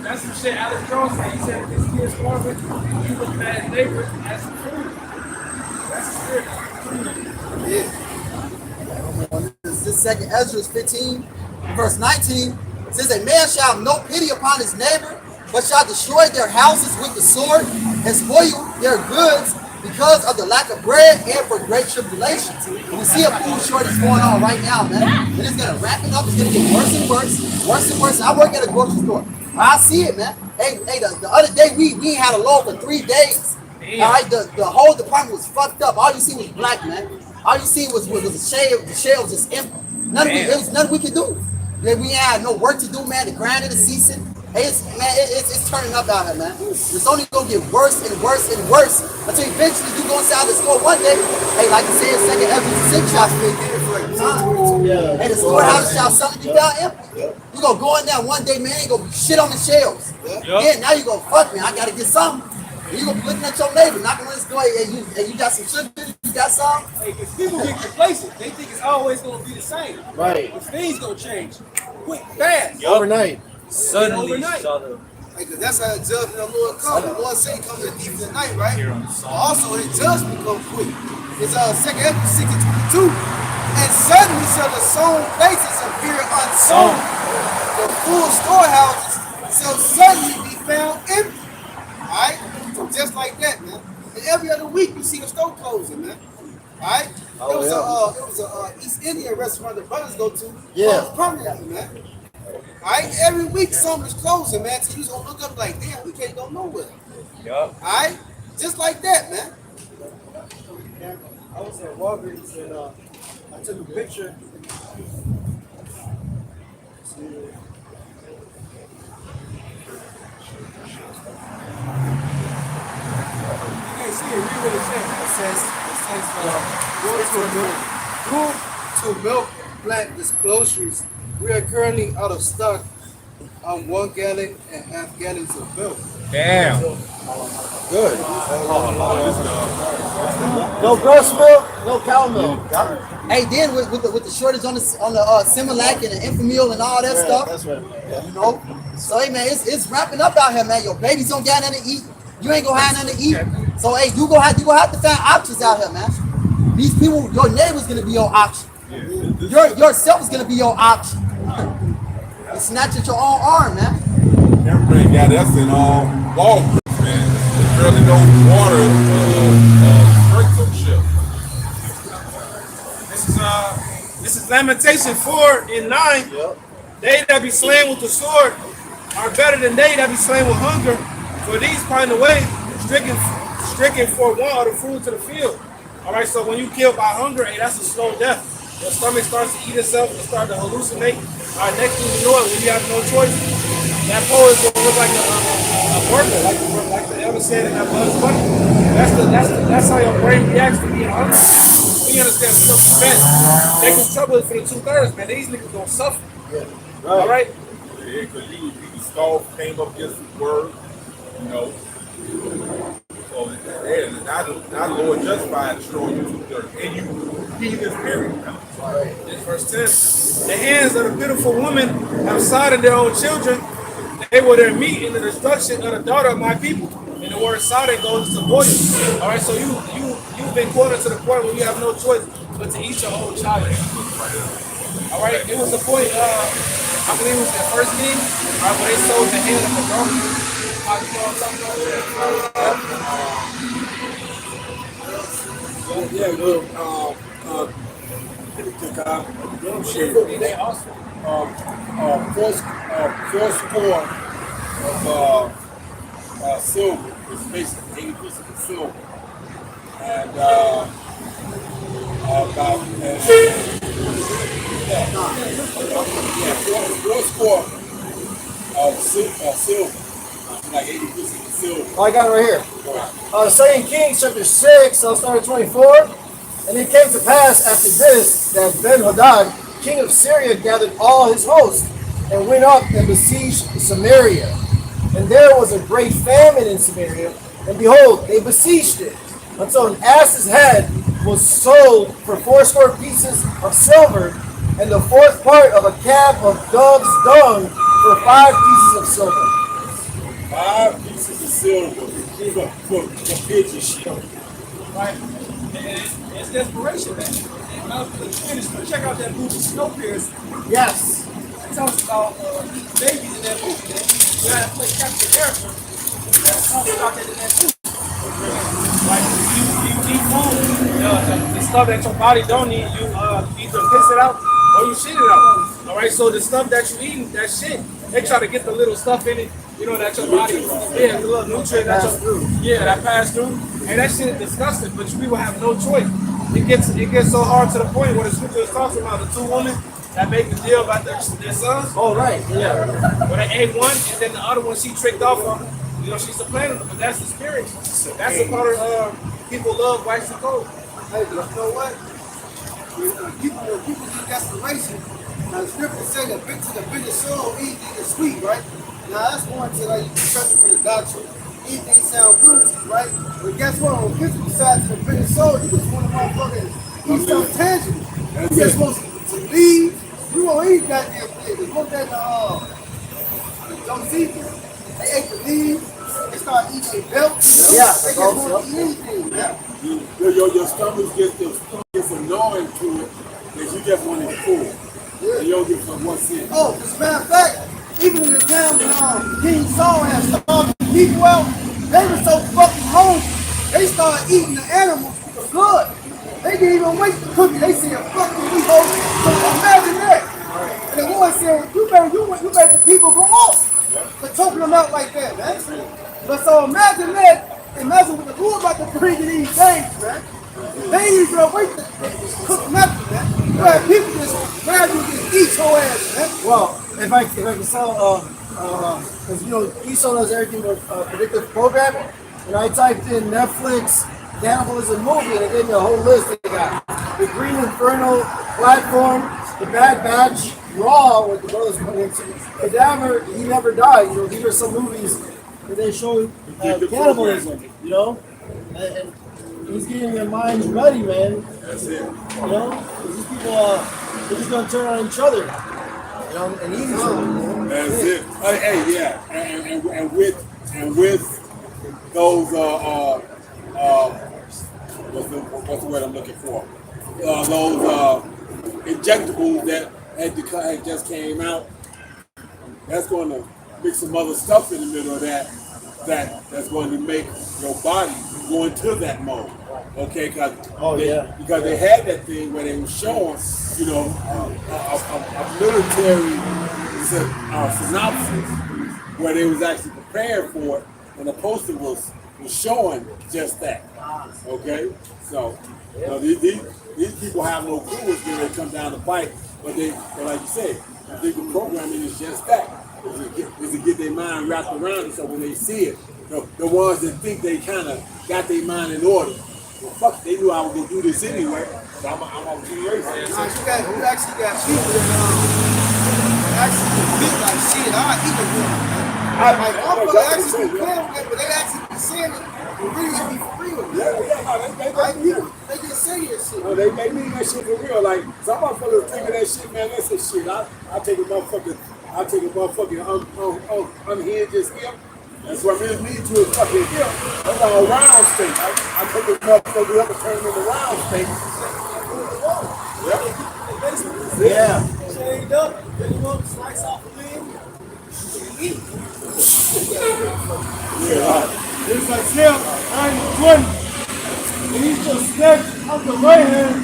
D: That's some shit Alex Jones said. He said if his kid's starving, you looking at his neighbor as some food. That's the spirit.
A: This is 2nd Ezra 15, verse 19. It says, a man shall have no pity upon his neighbor, but shall destroy their houses with the sword and spoil their goods because of the lack of bread and for great tribulation. We see a food shortage going on right now, man. And it's gonna wrap it up. It's gonna get worse and worse, worse and worse. I work at a grocery store. I see it, man. Hey, the other day we ain't had a load for 3 days. All right, the whole department was fucked up. All you see was black, man. All you see was the shell. The shell was just empty. There was nothing we could do. Man, we had no work to do, man. The grind is ceasing. Hey, it's turning up out here, man. It's only gonna get worse and worse and worse until eventually you go inside the store one day. Hey, like you said, 2nd Ezra 6 chapter. Hey, the storehouse shall suddenly be found empty. You gonna go in there one day, man. You gonna be shit on the shelves. Yeah, now you gonna fuck me. I gotta get something. And you gonna be looking at your neighbor, knocking on his door. Hey, you got some sugar? You got some?
H: Hey, because people get complacent. They think it's always gonna be the same.
F: Right.
H: But things gonna change quick, fast.
F: Overnight.
C: Suddenly,
H: Overnight.
G: Because that's how the judgment of the Lord comes. The Lord said he comes in the deep of the night, right? But also his judgment comes quick. It's 2nd Ezra 6 and 22. And suddenly shall the sown places appear unsown. The the full storehouses shall suddenly be found empty. Alright? So just like that, man. And every other week you see the store closing, man. Alright? It was a East Indian restaurant the brothers go to. Closed permanently, man. Alright? Every week something is closing, man. So you just gonna look up like, damn, we can't go nowhere.
C: Yup.
G: Alright? Just like that, man.
F: I was at Walgreens and I took a picture.
H: It says
F: Go to milk plant groceries. We are currently out of stock on 1 gallon and half gallons of milk.
C: Damn.
F: Good. No breast milk, no cow milk.
A: Hey, then with the shortage on the Similac and the Infamil and all that stuff,
F: That's right.
A: you know. So hey man, it's ramping up out here, man. Your babies don't got nothing to eat. You ain't gonna have nothing to eat. So hey, you gonna have to find options out here, man. These people, your neighbor's gonna be your option. Yourself is gonna be your option. It's not at your own arm, man.
I: Everybody got us in Walgreens, man. There's barely no water break some shit.
D: This is Lamentation 4 and 9. They that be slain with the sword are better than they that be slain with hunger. For these find a way, stricken for want of the fruits of the field. All right, so when you kill by hunger, hey, that's a slow death. Your stomach starts to eat itself, it starts to hallucinate. All right, next thing you know it, when you have no choice, that pole is going to look like a burger, like the elder said in that Bugs Bunny. That's how your brain reacts to being hungry. When you understand self-defense, they can trouble it for the 2/3, man. These niggas gonna suffer. All right?
I: Yeah, because you Saul came up against his word, you know. So yeah, now the Lord justified destroying you 2/3, and you keep this period.
D: This verse 10. The hands of the pitiful woman have sided their own children. They were their meat in the destruction of the daughter of my people. And the word sided goes to poison. All right, so you've been quoted to the point where you have no choice but to eat your own child. All right, it was the point, I believe it was the first king, all right, when they sold the hand of the donkey. You know what I'm talking
E: Yeah, well, they also first score of silver is basically 80% of silver, and about fourth score of silver, like 80% of silver.
F: Oh, I got it right here. 2 Kings chapter 6, I'll start at 24. And it came to pass after this that Ben-Hadad, king of Syria, gathered all his host and went up and besieged Samaria. And there was a great famine in Samaria, and behold, they besieged it, until an ass's head was sold for 80 pieces of silver, and the 4th part of a calf of dove's dung for 5 pieces of silver.
E: 5 pieces of silver for pigeon shit.
H: right? And it's desperation, man. And when I was finished, check out that movie Snowpiercer.
F: Yes.
H: It talks about babies in that movie, man. You gotta play Captain America. It talks about that in that movie.
D: Like you eat food, the stuff that your body don't need, you either piss it out or you shit it out. All right, so the stuff that you eating, that shit, they try to get the little stuff in it, you know, that your body, the little nutrient that that pass through, and that shit is disgusting. But people have no choice. It gets so hard to the point where the scripture is talking about the 2 women that make the deal about their sons.
F: Oh, right. Yeah.
D: When they ate one, and then the other one she tricked off on. You know, she's supplanted them, but that's the spirit. That's the part of people love wax and gold.
G: Hey, but you know what? When people get desperation, now the scripture says that to the bitter soul, anything is sweet, right? Now that's going to like present for the doctrine. Anything sounds good, right? But guess what? On the physical side to the bitter soul, you just want to motherfucker eat something tangible. You just supposed to leave. You won't eat goddamn thing. Look at Josephus. They ate the leaves. They start eating their belt.
F: Yeah,
G: They just want to eat anything, man.
E: Your stomach gets annoying to it that you just want it full. And you don't give a one cent.
G: Oh, as a matter of fact, even in the town when King Saul had starved the people out, they were so fucking hungry. They started eating the animals for good. They didn't even wait to cook it. They said, fuck it, we hold it. So imagine that. And the Lord said, you better the people go off for choking them out like that, man. But so imagine that. Imagine what the Lord about to bring in these days, man. They ain't even wait to cook nothing, man. You have people just gradually just eat your ass, man.
F: Well, if I can sell, because you know Esau does everything with predictive programming, and I typed in Netflix cannibalism movie, and it gave me a whole list. They got the Green Inferno platform, the Bad Batch, Raw, with the brothers put into Cadaver. He never died. You know, these are some movies that they show cannibalism. You know, and he's getting their minds ready, man.
E: That's it.
F: You know, these people, they're just gonna turn on each other. You know, and eat each other. You know?
E: That's it. Hey, yeah, and with those what's the word I'm looking for? Those injectables that had just came out. That's going to mix some other stuff in the middle of that's going to make your body go into that mode. Okay, because they had that thing where they were showing, you know, a military synopsis where they was actually prepared for it, and the poster was showing just that. Okay, so you know, these people have no clue what's going to come down the fight, but like you said, I think the programming is just that. Is to get their mind wrapped around it, so when they see it, the ones that think they kind of got their mind in order, well, fuck, they knew I was gonna do this anyway, so I'm gonna do this.
G: You actually got people that actually beat like shit. I eat a woman. Like I'm gonna actually be playing with it, but they actually be saying it. It really be for real. They get serious shit.
E: No, they mean that shit for real. Like some motherfuckers think of that shit, man. That's a shit. I take a motherfucking unhinged his hip. That's what really leads to his fucking hip. That's all round state. I take this motherfucker up and turn him into round state.
F: Yeah.
H: Shaved up, then you want to slice off the limb, you eat.
B: It's like him, 9-20. And he just snatch out the right hand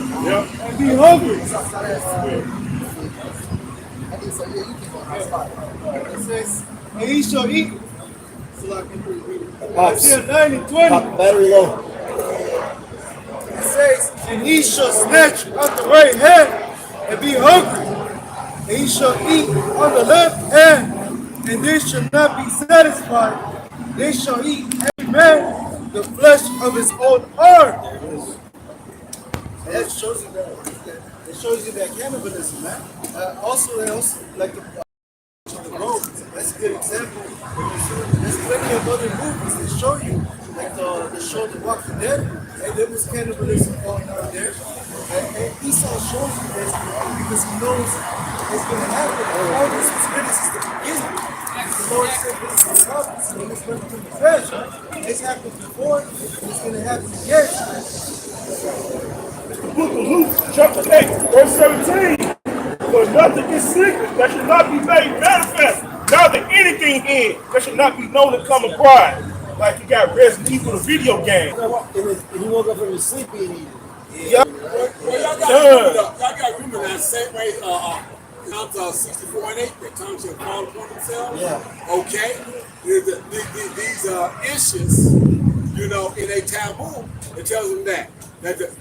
B: and be hungry. It says, and he shall eat.
F: Pops.
B: 9-20.
F: Pop, battery low.
B: It says, and he shall snatch out the right hand and be hungry. And he shall eat on the left hand, and they shall not be satisfied. They shall eat every man the flesh of his own arm.
G: That shows you that cannibalism, man. Also, like the road. That's a good example. There's plenty of other movies that show you, like the show The Walking Dead, and there was cannibalism going on there. And Esau shows you this because he knows it's going to happen. All this was good since the beginning. The Lord said this is coming, so it's going to come to fresh. It's happened before, and it's going to happen again.
D: The book of Luke, chapter 8, verse 17. For nothing is secret that should not be made manifest. Neither anything hid that should not be known to come abroad. Like you got Resident Evil, the video game.
F: He woke up from his sleep eating.
E: Well, y'all got to remember that same way. Count 64 and 8 that tongues shall fall upon themselves.
F: Yeah.
E: Okay. These issues, you know, in a taboo, it tells them that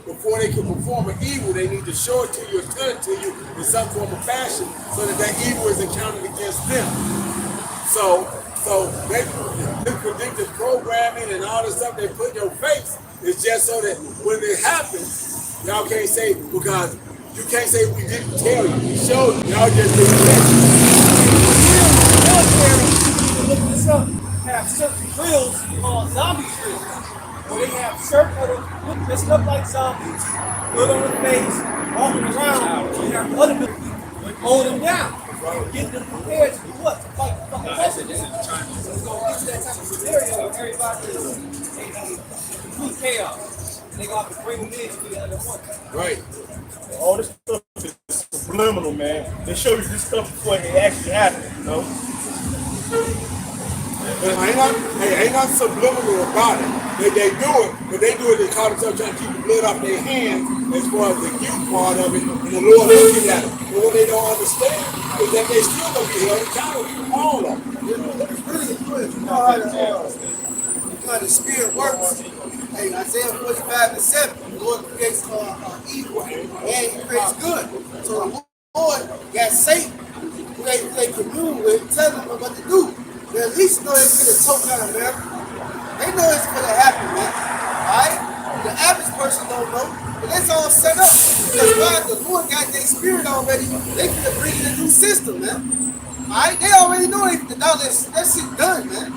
E: before they can perform an evil, they need to show it to you or tell it to you in some form of fashion, so that evil is encountered against them. So they predictive programming and all the stuff they put in your face is just so that when it happens, y'all can't say, because you can't say we didn't tell you. We showed you. Y'all just didn't tell you.
H: Look this up. Have certain drills called zombie drills, where they have certain look dressed up like zombies, good on the face, walking around, and have other people hold them down, get them prepared to do what? To fight the fucking president. So it's gonna get to that type of scenario where everybody is in complete chaos. And they got to bring them in to be under one.
E: Right.
D: All this stuff is subliminal, man. They show you this stuff before it actually happens, you know?
E: Ain't nothing subliminal about it. They do it, but they do it. They call themselves trying to keep the blood off their hands as far as the guilt part of it, and the Lord looking at it. But what they don't understand is that they still gonna be held accountable. All of them.
G: It's really good. You know how the spirit works. Hey, Isaiah 45:7, the Lord creates evil and he creates good. So the Lord got Satan, who they commune with, telling them what to do. They at least know they're going to choke out of America. They know it's going to happen, man. Alright? The average person don't know, but it's all set up. Because God, the Lord got their spirit already. They could bring in a new system, man. Alright? They already know that shit done, man.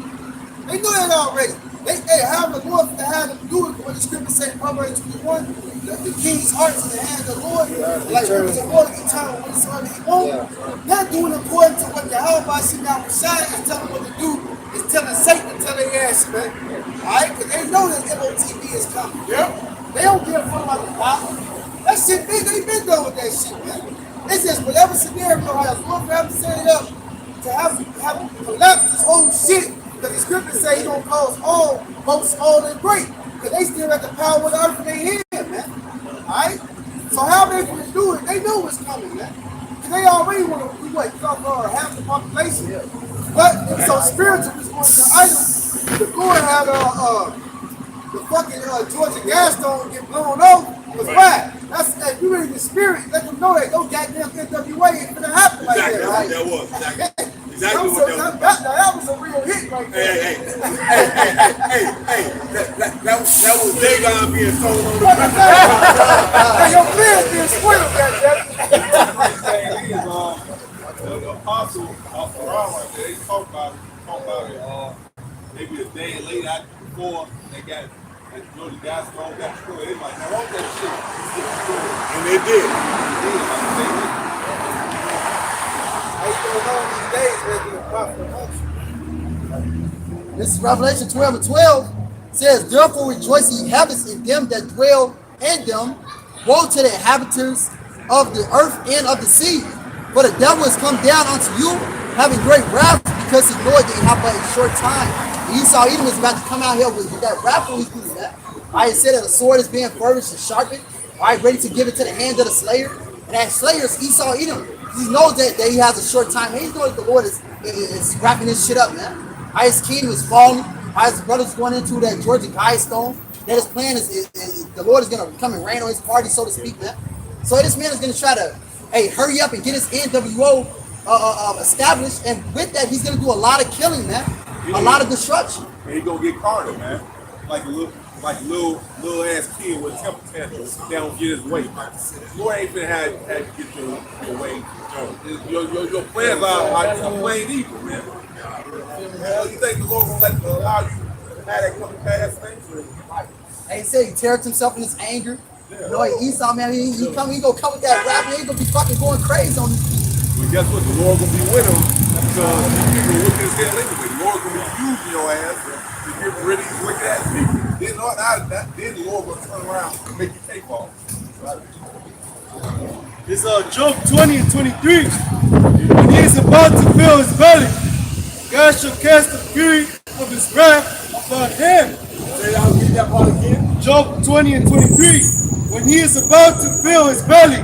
G: They know that already. They have the Lord to have them do it. What the scripture says in Proverbs 21, the king's heart is in the hand of the Lord. Like the Lord eternal, whatsoever he wants. Not doing according to what the Yahweh sitting down beside is telling them what to do. Is telling Satan to tell their ass, man. Alright? Because they know that MOTV is coming. Yeah. They don't give a fuck about the Bible. That shit, they been done with that shit, man. It's just whatever scenario has Lord for having set it up to have collapse this whole shit. Because the scripture say he's going to cause all boats all and great. Because they still got the power of the earth in their hand, man. Alright? So how they going to do it? They know what's coming, man. Because they already want to do what? Cover half the population. But it's so spiritual, it's going to idols. The Lord had the fucking Georgia Gaston get blown off. Because why? That's if you read the spirit, let them know that no goddamn NWA ain't going to happen like that. Right?
E: That was. Exactly.
G: That was a real hit right there.
E: Hey, that was Dagon being thrown on the ground.
G: Hey, your players being spoiled, goddammit.
I: The apostle around right there, they talk about it maybe a day later after before they got the guys got destroyed. They like, now all that shit.
E: And they did.
A: This is Revelation 12:12. Says, therefore rejoice ye heavens in them that dwell in them. Woe to the inhabitants of the earth and of the sea. For the devil is come down unto you, having great wrath, because he knoweth that he have but a short time. And Esau Edom is about to come out here with that wrath when he's doing that. I said that a sword is being furnished and sharpened. Ready to give it to the hands of the slayer. And that slayer is Esau Edom. He knows that he has a short time. He knows that the Lord is wrapping this shit up, man. His kingdom is falling. His brother's going into that Georgia Guidestone. That his plan is the Lord is going to come and rain on his party, so to speak, man. So this man is going to try to, hurry up and get his NWO established. And with that, he's going to do a lot of killing, man. A lot of destruction.
I: And he's going to get Carter, man. Like a little ass kid with a temper tantrum. They don't get his way, man. Lord ain't finna have to get your way. Your plans are plain evil, man. You think the Lord gonna allow you to have that come to pass, man?
A: He said he tears himself in his anger. You know, Esau, man, he gonna come with that rap, and he gonna be fucking going crazy on these people.
I: Well, guess what? The Lord gonna be with him because these people are wicked as hell anyway. The Lord gonna be using your ass to get rid of these wicked ass people. Then the Lord will turn around and make you take off.
F: It's Job 20:23. When he is about to fill his belly, God shall cast the fury of his wrath upon him.
E: Say I'll read that part again.
F: Job 20:23. When he is about to fill his belly,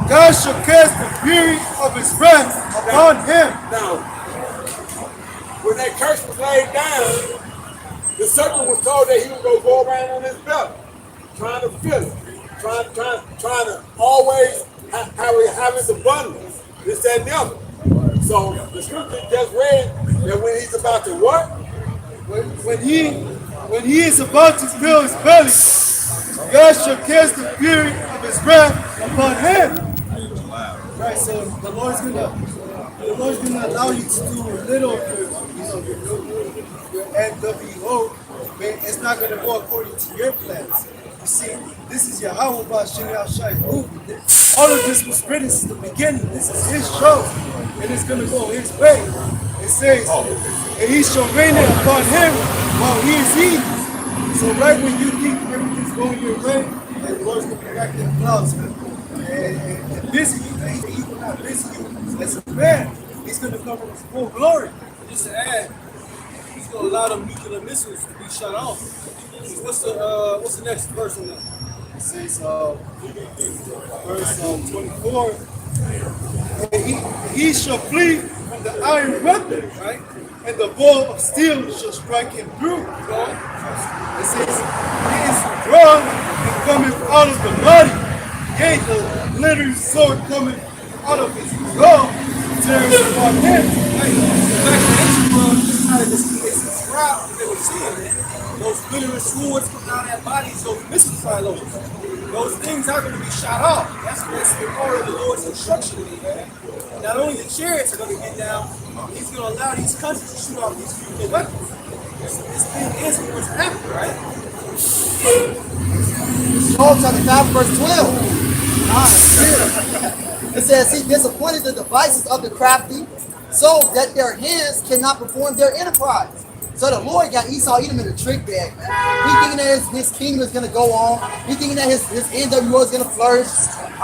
F: God shall cast the fury of his wrath upon him.
E: Now, when that curse was laid down, the serpent was told that he was going to go around on his belly, trying to fill it, trying to always have his abundance, this, that, and the other. So the scripture just read that when he's about to what?
F: When he is about to fill his belly, God shall cast the fury of his wrath upon him. Right, so the Lord's gonna allow you to do a little of your NWO, but it's not gonna go according to your plans. You see, this is Yahweh Ba'Shem Shai movie. All of this was written since the beginning. This is his show, and it's gonna go his way. It says, and he shall reign it upon him while he is evil. So right when you think everything's going your way, and the Lord's gonna be back in the clouds, and busy you, he will not busy you as a man. He's gonna come with his full glory.
H: Just to add, he's gonna allow them nuclear missiles to be shut off. What's the next verse on that? It says verse 24.
F: He shall flee from the iron weapon, right? And the ball of steel shall strike him through. It says, he is drawn and coming out of the body. Yea, the glittering sword coming out of his skull, tearing upon him.
H: Right? Back in ancient world, this is how it's described what they were seeing, man. Those glittering swords coming out of their bodies, those missile silos. Those things are going to be shot off. That's the part of the Lord's instruction to me, man. Not only the chariots are going to get down, he's going to allow these countries to shoot off these nuclear weapons. This thing is what's happening, right?
A: Job chapter 5, verse 12. It says, he disappointed the devices of the crafty, so that their hands cannot perform their enterprise. So the Lord got Esau Edom in a trick bag, man. He thinking that his kingdom is going to go on. He thinking that his NWO is going to flourish.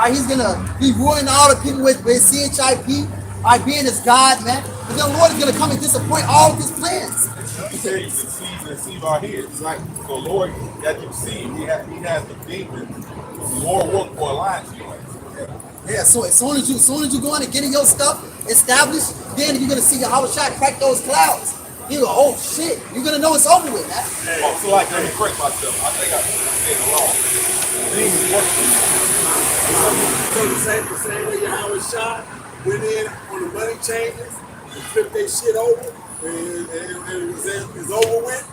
A: He's going to be ruling all the people with CHIP, being his God, man. But then the Lord is going to come and disappoint all of his plans.
I: He said he deceive our heads. Right. So Lord, that you see, he has the demons. More work for alliance.
A: Yeah, so as soon as you go in and getting your stuff established, then you're going to see Yahweh Shai crack those clouds. You go, oh shit, you're gonna know it's over with, man.
I: Oh, so like, let me correct myself. I think I said it wrong.
E: So the same way Yahweh Shai went in on the money changers and flipped their shit over and it's over with.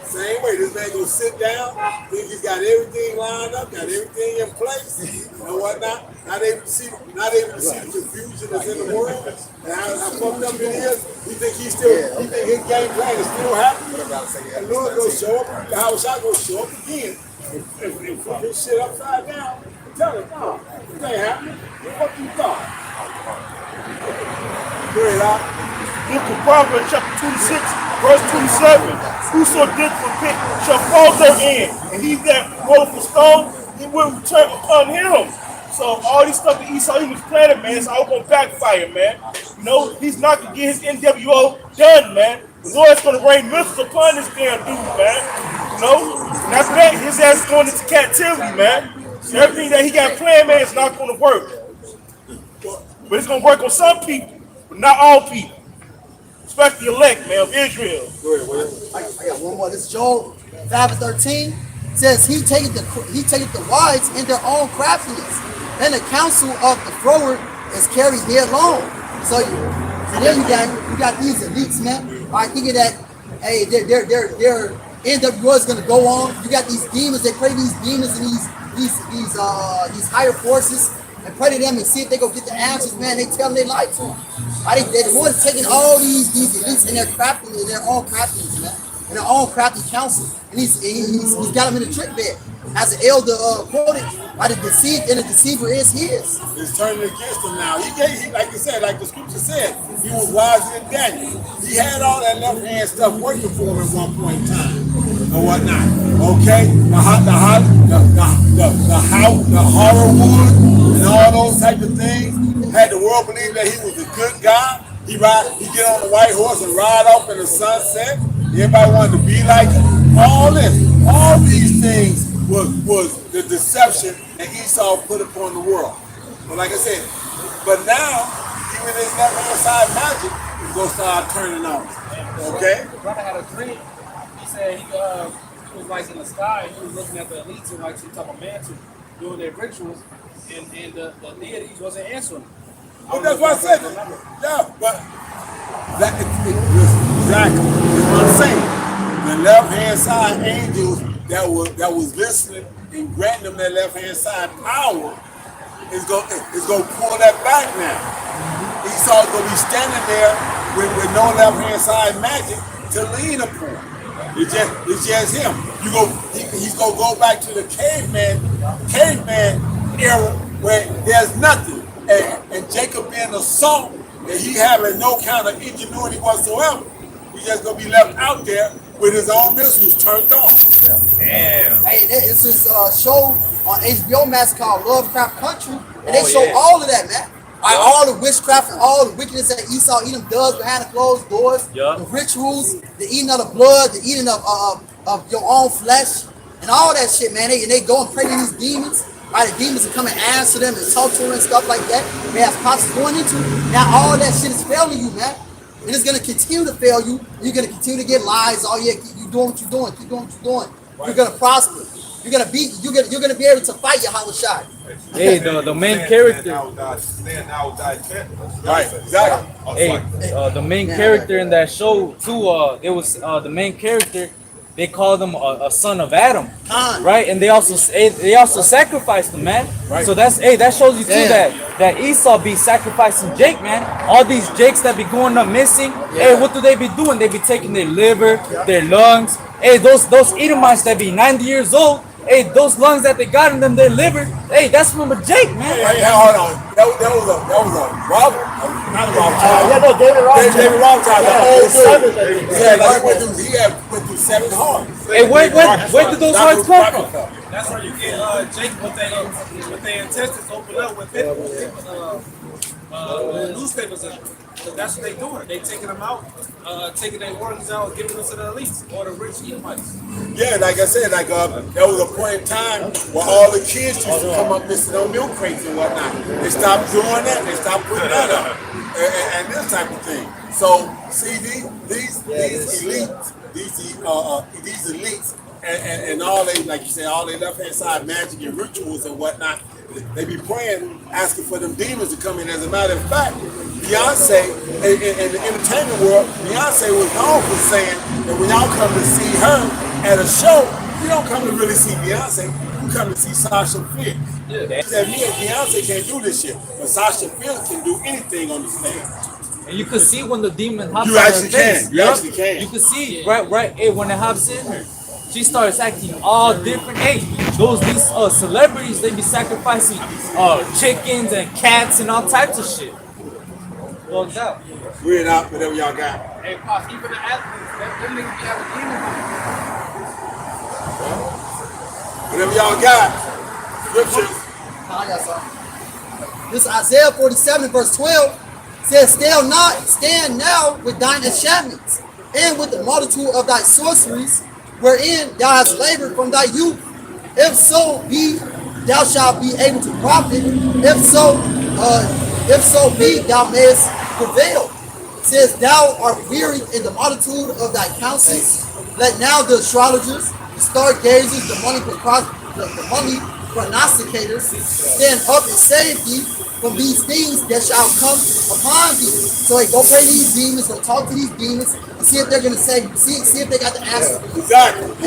E: Same way, this man gonna sit down, think he's got everything lined up, got everything in place, and whatnot. Not able to see the confusion that's in the world and how fucked up it is. He think his game plan is still happening. And Lord gonna show up, Yahweh Shai gonna show up again and flip his shit upside down and tell him, no, it ain't happening. What the fuck you thought? Go ahead, Al.
D: Book of Proverbs chapter 26, verse 27. Whoso digs for pit shall fall therein, and he that rolleth for stone, it will return upon him. So all this stuff that Esau he was planning, man, it's all gonna backfire, man. You know, he's not gonna get his NWO done, man. The Lord's gonna rain missiles upon this damn dude, man. You know? And after that, his ass is going into captivity, man. So everything that he got planned, man, is not gonna work. But it's gonna work on some people, but not all people. Especially the elect, man, of Israel.
A: I got one more. This is Job 5:13. Says he taketh the wise in their own craftiness, and the counsel of the froward is carried headlong. So then you got these elites, man. Thinking that hey, their NWO is gonna go on. You got these demons. They pray these demons and these higher forces and pray to them and see if they go get the answers, man. They tell them they lie to them. They're the ones taking all these elites in their craftiness, in their own craftiness, man. In their own crafty counsel. And he's got them in a trick bed. As the elder quoted, the deceived and the deceiver is his.
E: It's turning against him now. He like you said, like the scripture said, he was wiser than Daniel. He had all that left hand stuff working for him at one point in time and whatnot. Okay, the horror wood and all those type of things had the world believe that he was a good guy. He get on the white horse and ride off in the sunset. Everybody wanted to be like him. All these things was the deception that Esau put upon the world. But like I said, but now, even his left-hand side magic is going to start turning on. Okay?
H: The brother had a dream. He said he was like in the sky, and he was looking at the elites in like some type of mansion doing their rituals, and the deities wasn't answering.
E: But that's what I said. Yeah, but that exactly that's what I'm saying. The left-hand side angels that was listening and granting them that left-hand side power is gonna pull that back now. Esau's gonna be standing there with no left-hand side magic to lean upon. It's just him. He's gonna go back to the caveman era where there's nothing. And Jacob being a salt, and he having no kind of ingenuity whatsoever. He's just gonna be left out there with his own missiles turned on.
I: Damn.
A: Hey, it's this show on HBO Max called Lovecraft Country, and they show all of that, man. All the witchcraft and all the wickedness that Esau Edom does behind the closed doors,
C: Yeah.
A: the rituals, the eating of the blood, the eating of your own flesh, and all that shit, man. They go and pray to these demons. Right, the demons will come and answer them and talk to them and stuff like that. They have prophets going into. Now all that shit is failing you, man. And it's gonna continue to fail you. You're gonna continue to get lies. Oh yeah, keep you doing what you're doing. Keep doing what you're doing. You're gonna prosper. You're gonna be. You're gonna be able to fight Yahweh Shai.
C: Hey, the main character.
E: Right, exactly.
C: Hey, the main character in that show too. It was the main character. They called him a son of Adam, right? And they also sacrificed him, man.
E: Right.
C: So that shows you too that Esau be sacrificing Jake, man. All these Jakes that be going up missing. Hey, what do they be doing? They be taking their liver, their lungs. Hey, those Edomites that be 90 years old. Hey, those lungs that they got in them, their liver. Hey, that's from a Jake, man.
E: Hey, hold on. That was a Robert. Not a Rothschild.
D: Yeah, no, David Rothschild.
E: David Rothschild, the
D: Yeah,
E: old
D: the seven.
E: dude. He went through 7 hearts.
C: Hey, where did those hearts come from?
J: That's where you get Jake with their intestines open up with newspapers in them. So that's what they doing. They taking them out, taking their organs out, giving them to the elites or the rich Edomites.
E: Yeah, like I said, there was a point in time where all the kids used to come up missing on milk crates and whatnot. They stopped doing that. They stopped putting that up and this type of thing. So see these elites, these elites, and all they, like you said, all they left hand side magic and rituals and whatnot. They be praying, asking for them demons to come in. As a matter of fact, Beyonce, in the entertainment world, Beyonce was known for saying that when y'all come to see her at a show, you don't come to really see Beyonce, you come to see Sasha Fierce. She said, me and Beyonce can't do this shit, but Sasha Fierce can do anything on the stage.
C: And you can see when the demon hops
E: You
C: on her
E: actually
C: face.
E: can. You actually can.
C: You can see right. Hey, when it hops in her, she starts acting all different. Hey, these celebrities, they be sacrificing chickens and cats and all types of shit. Bugged out.
E: Weird out, whatever y'all got.
H: Hey, Pops, even the athletes, them niggas be having demons.
E: Whatever y'all got. Scriptures.
A: I got something. This Isaiah 47 verse 12 says, stand now with thine enchantments and with the multitude of thy sorceries, wherein thou hast labored from thy youth. If so be, thou shalt be able to profit. If so be, thou mayest prevail. It says, thou art weary in the multitude of thy counsels. Let now the astrologers, the stargazers, the money prognosticators stand up and save thee from these things that shall come upon thee. So hey, go pray to these demons, go talk to these demons, and see if they're gonna say, see if they got the answer.
E: Exactly. Look,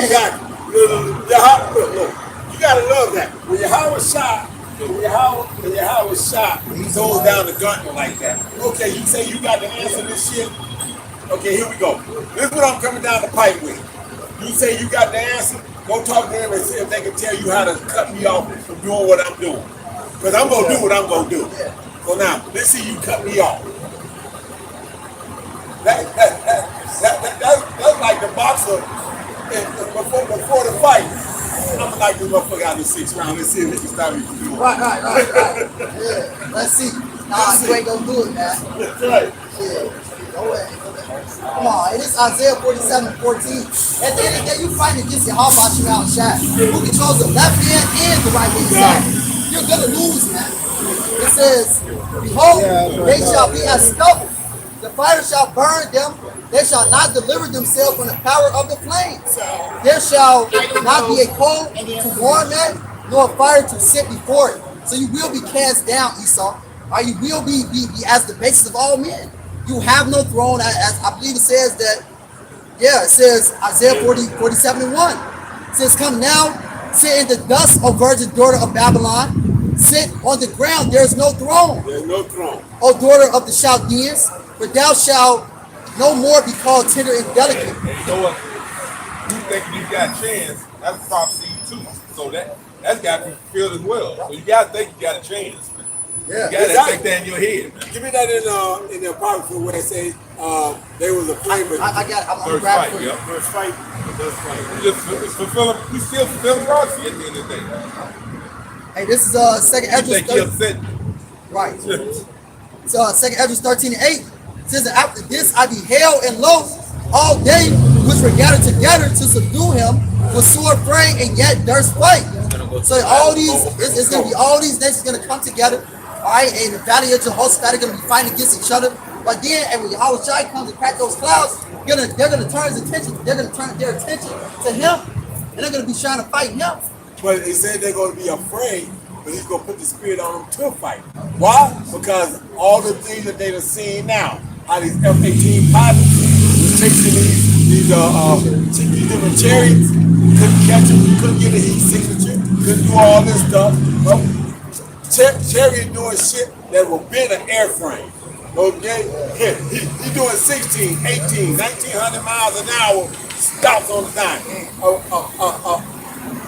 E: you gotta love that. When Yahweh shot, he goes down the gauntlet like that. Okay, you say you got to answer this shit. Okay, here we go. This is what I'm coming down the pipe with. You say you got the answer, go talk to them and see if they can tell you how to cut me off from doing what I'm doing. Because I'm gonna do what I'm gonna do. So now, let's see you cut me off. That's like the boxer before the fight. I'm gonna knock this motherfucker out in the 6th round. Let's see if they can stop me from doing it.
A: Right. Yeah, let's see. Nah, you ain't gonna do it, man.
E: That's right.
A: Yeah. Go ahead. Come on, it is Isaiah 47:14. At the end of the day, you fighting against your Yahweh Shai, who controls the left hand and the right hand side. You're gonna lose, man. It says, behold, they shall be as stubble. The fire shall burn them. They shall not deliver themselves from the power of the flames. There shall not be a coal to warm at, nor a fire to sit before it. So you will be cast down, Esau. Or you will be as the basis of all men. You have no throne, as I believe it says that. Yeah, it says Isaiah 47:1. It says, come now, sit in the dust, O virgin daughter of Babylon. Sit on the ground, there is no throne.
E: There's no throne.
A: O daughter of the Chaldeans, for thou shalt no more be called tender and delicate.
I: And you know what? You think you got a chance, that's prophecy too. So that's got to be fulfilled as well. So you got to think you got a chance.
A: Yeah,
I: You got to
E: exactly.
I: take that in your head.
E: Give me that in the apocryphal where it says there was a fight.
A: I got it. I'm
I: First
A: grab
I: fight,
A: it.
I: yep.
E: First fight. First fight.
I: We still fulfilling prophecy at the end of the day.
A: Hey, this is second
I: You
A: Ezra
I: think he
A: 30.
I: upset?
A: Right. So 2 Ezra 13 and 8 says that after this I beheld and lo, all they which were gathered together to subdue him was sore afraid and yet durst fight. So all these, it's going to be all these nations going to come together, all right, and the valley of Jehoshaphat are going to be fighting against each other. But then, and when Yahushua comes and crack those clouds, they're going to turn his attention. They're going to turn their attention to him, and they're going to be trying to fight him.
E: But he said they're going to be afraid, but he's going to put the spirit on them to fight. Why? Because all the things that they've seen now, how these F-18 pilots was chasing these different chariots, couldn't catch them, couldn't get a heat signature, couldn't do all this stuff. Well, chariot doing shit that will bend an airframe. Okay? He doing 16, 18, 1900 miles an hour, stops on the dime.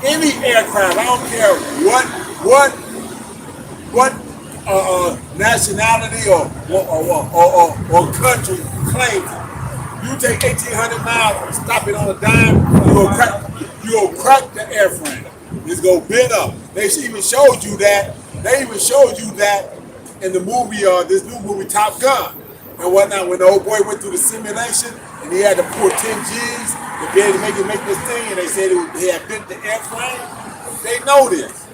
E: Any aircraft, I don't care what nationality or country claims it. You take 1,800 miles and stop it on a dime, you'll crack the airframe. It's gonna bend up. They even showed you that. They even showed you that in the movie, this new movie Top Gun and whatnot. When the old boy went through the simulation and he had to pull 10 G's to be able to make this thing, and they said he had bent the airframe. They know this.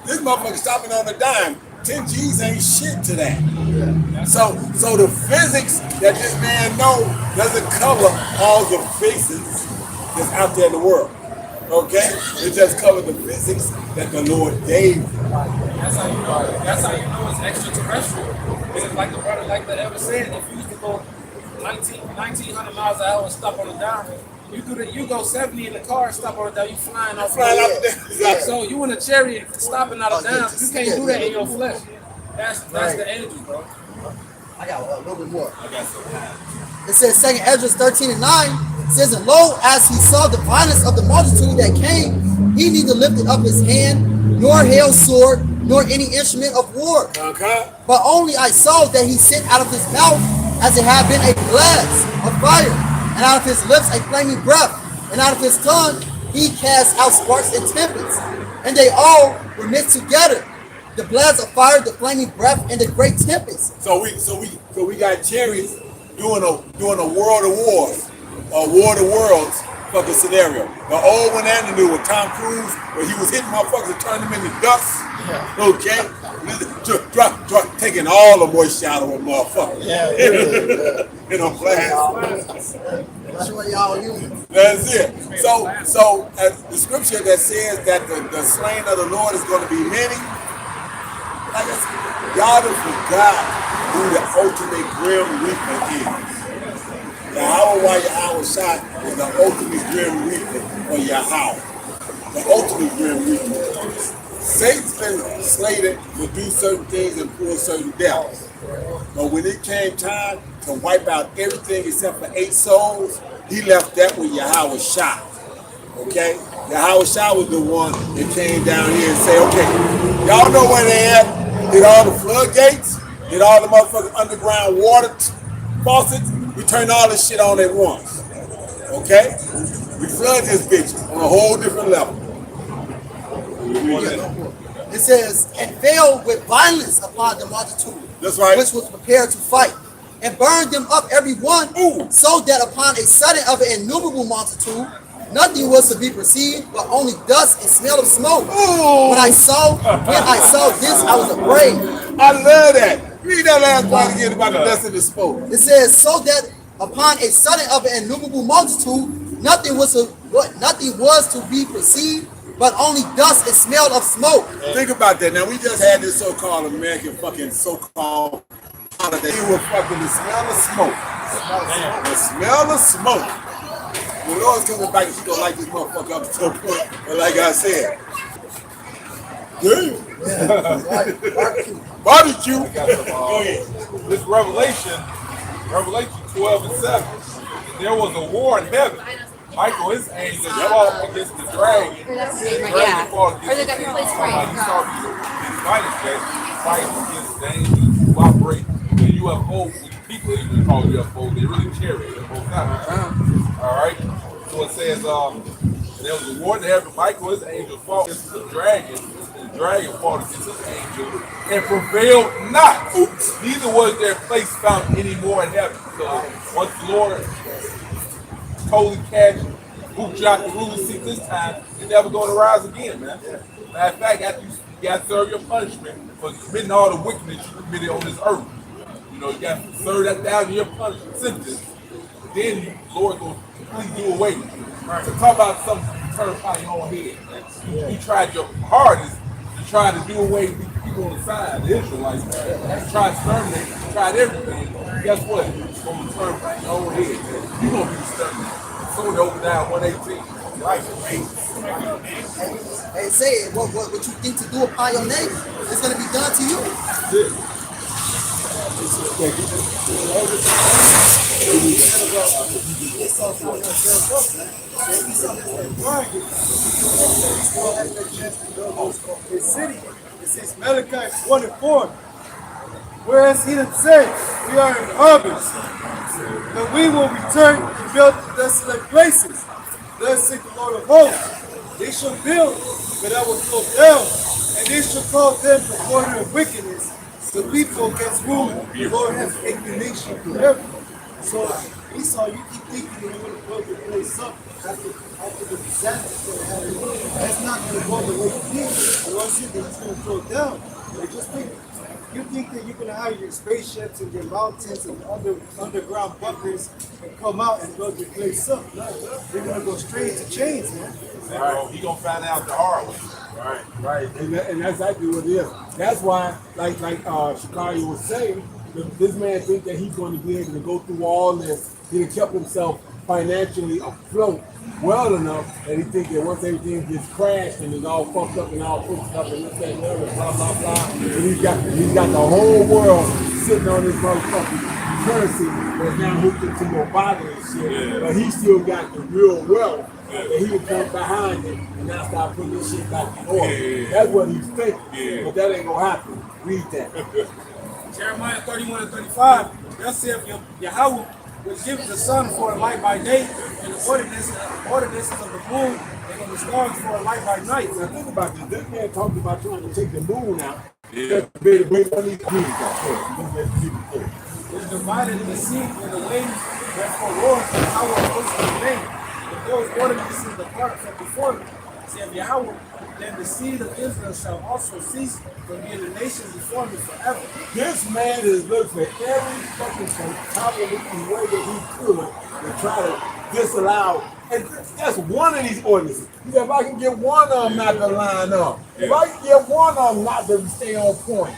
E: This motherfucker stopping on a dime. 10 G's ain't shit to that. So the physics that this man knows doesn't cover all the physics that's out there in the world. Okay? It just covers the physics that the Lord gave.
J: That's how you know it. That's how you know it's extraterrestrial. It's like the brother, like the ever said, if you used to go 1900 miles an hour and stop on a dime, you go 70 in the car and stop on a dime, you flying off
E: there.
J: So you in a chariot stopping out of dime, you can't do that in your flesh. That's the energy, bro.
A: I got a little bit more. It says 2 Ezra 13 and 9 says, and lo, as he saw the violence of the multitude that came, he neither lifted up his hand, nor held sword, nor any instrument of war. But only I saw that he sent out of his mouth as it had been a blast of fire, and out of his lips a flaming breath, and out of his tongue he cast out sparks and tempests, and they all were mixed together. The blast of fire, the flaming breath, and the great tempest.
E: So we got chariots doing a world of wars, a war of the worlds fucking scenario. The old one and the new one, Tom Cruise, where he was hitting motherfuckers and turning them into dust. Okay, taking all the moisture out of a motherfucker. In a blast. That's it. So the scripture that says that the slain of the Lord is going to be many. Like I said, y'all have forgot who the ultimate grim reaper is. Yahweh Shai is the ultimate grim reaper for Yahweh. The ultimate grim reaper. Satan's been slated to do certain things and pull certain devils. But when it came time to wipe out everything except for 8 souls, he left that with Yahweh Shai. Okay? Yahweh Shai was the one that came down here and said, okay, y'all know where they at. Did all the floodgates, did all the motherfucking underground water faucets, we turned all this shit on at once. Okay? We flood this bitch on a whole different level.
A: It says, and fell with violence upon the multitude,
E: that's right,
A: which was prepared to fight, and burned them up every one, so that upon a sudden of an innumerable multitude, nothing was to be perceived, but only dust and smell of smoke. When I saw this, I was afraid.
E: I love that. Read that last part again about the dust and the smoke.
A: It says, so that upon a sudden of an innumerable multitude, nothing was to be perceived, but only dust and smell of smoke.
E: Think about that. Now we just had this so-called American fucking so-called holiday. It was fucking the smell of smoke. The smell of smoke. The Lord's coming back and he's gonna light this motherfucker up to a point. But like I said, barbecue. Go ahead.
I: This Revelation 12 and 7. There was a war in heaven. Michael, his angels fought against the dragon.
K: Yeah. Or they got replaced for
I: fight against the angels who operate the UFO. People even call UFO, they really chariots. They're both not. All right. So it says, there was a war in heaven. Michael, his angels fought against the dragon, dragon fought against his angel and prevailed not. Neither was their place found any more in heaven. So once the Lord totally cast boot out the ruler seat this time, they're never going to rise again, man. Matter of fact, after you got to serve your punishment for committing all the wickedness you committed on this earth. You know, you got to serve that down in your punishment sentence. Then the Lord will completely do away with you. So talk about something you turn upon your own head. You tried your hardest to try to do away with the people on the side, the Israelites. You tried to exterminate, you tried everything. Guess what? It's going to turn upon your own head. You're going to be exterminated. Soon over down 118. Right.
A: Hey, say it. What you think to do upon your neighbor is going to be done to you.
F: His city. It says Malachi 1:4. Whereas he that said, we are in harvest, but we will return to build the desolate places. Thus saith the Lord of hosts, they shall build, but I will throw down, and they shall call them the border of wickedness, the people against whom the Lord has indignation forever. So Esau, you keep thinking you're going to build the place up after the disaster that happened. That's not going to go the way you think. The Lord said that he's going to throw it down. But just think, you think that you're going to have your spaceships and your mountains and underground bunkers and come out and build your place up. No, you're going to go straight to chains, man.
I: Right. He gonna find out the hard way.
E: Right, and that's exactly what it is. That's why, like Shikari was saying, this man thinks that he's going to be able to go through all this. He kept himself financially afloat well enough that he thinks that once everything gets crashed and is all fucked up and all fixed up and this, that, and the other, blah, blah, blah, and he's got the whole world sitting on this motherfucking currency that's now hooked into your body and shit, but he still got the real wealth. And he would come behind it and now start putting this shit back in order. That's what he's thinking. But that ain't gonna happen. Read that.
J: Jeremiah 31:35. Thus saith Yahweh will give the sun for a light by day, and the ordinances of the moon and of the stars for a light by night.
E: Now think about this. This man talked about trying to take the moon out. Just to be able to bring one of these trees out.
J: It's divided in the sea and the waves, therefore roars the power of hosts of the name. Those ordinances depart from before me, saith Yahweh, then the seed of Israel shall also cease from being a nation before me forever.
E: This man is looking for every fucking convoluted way that he could to try to disallow. And that's one of these ordinances. He said, if I can get one of them not to line up, if I can get one of them not to stay on point,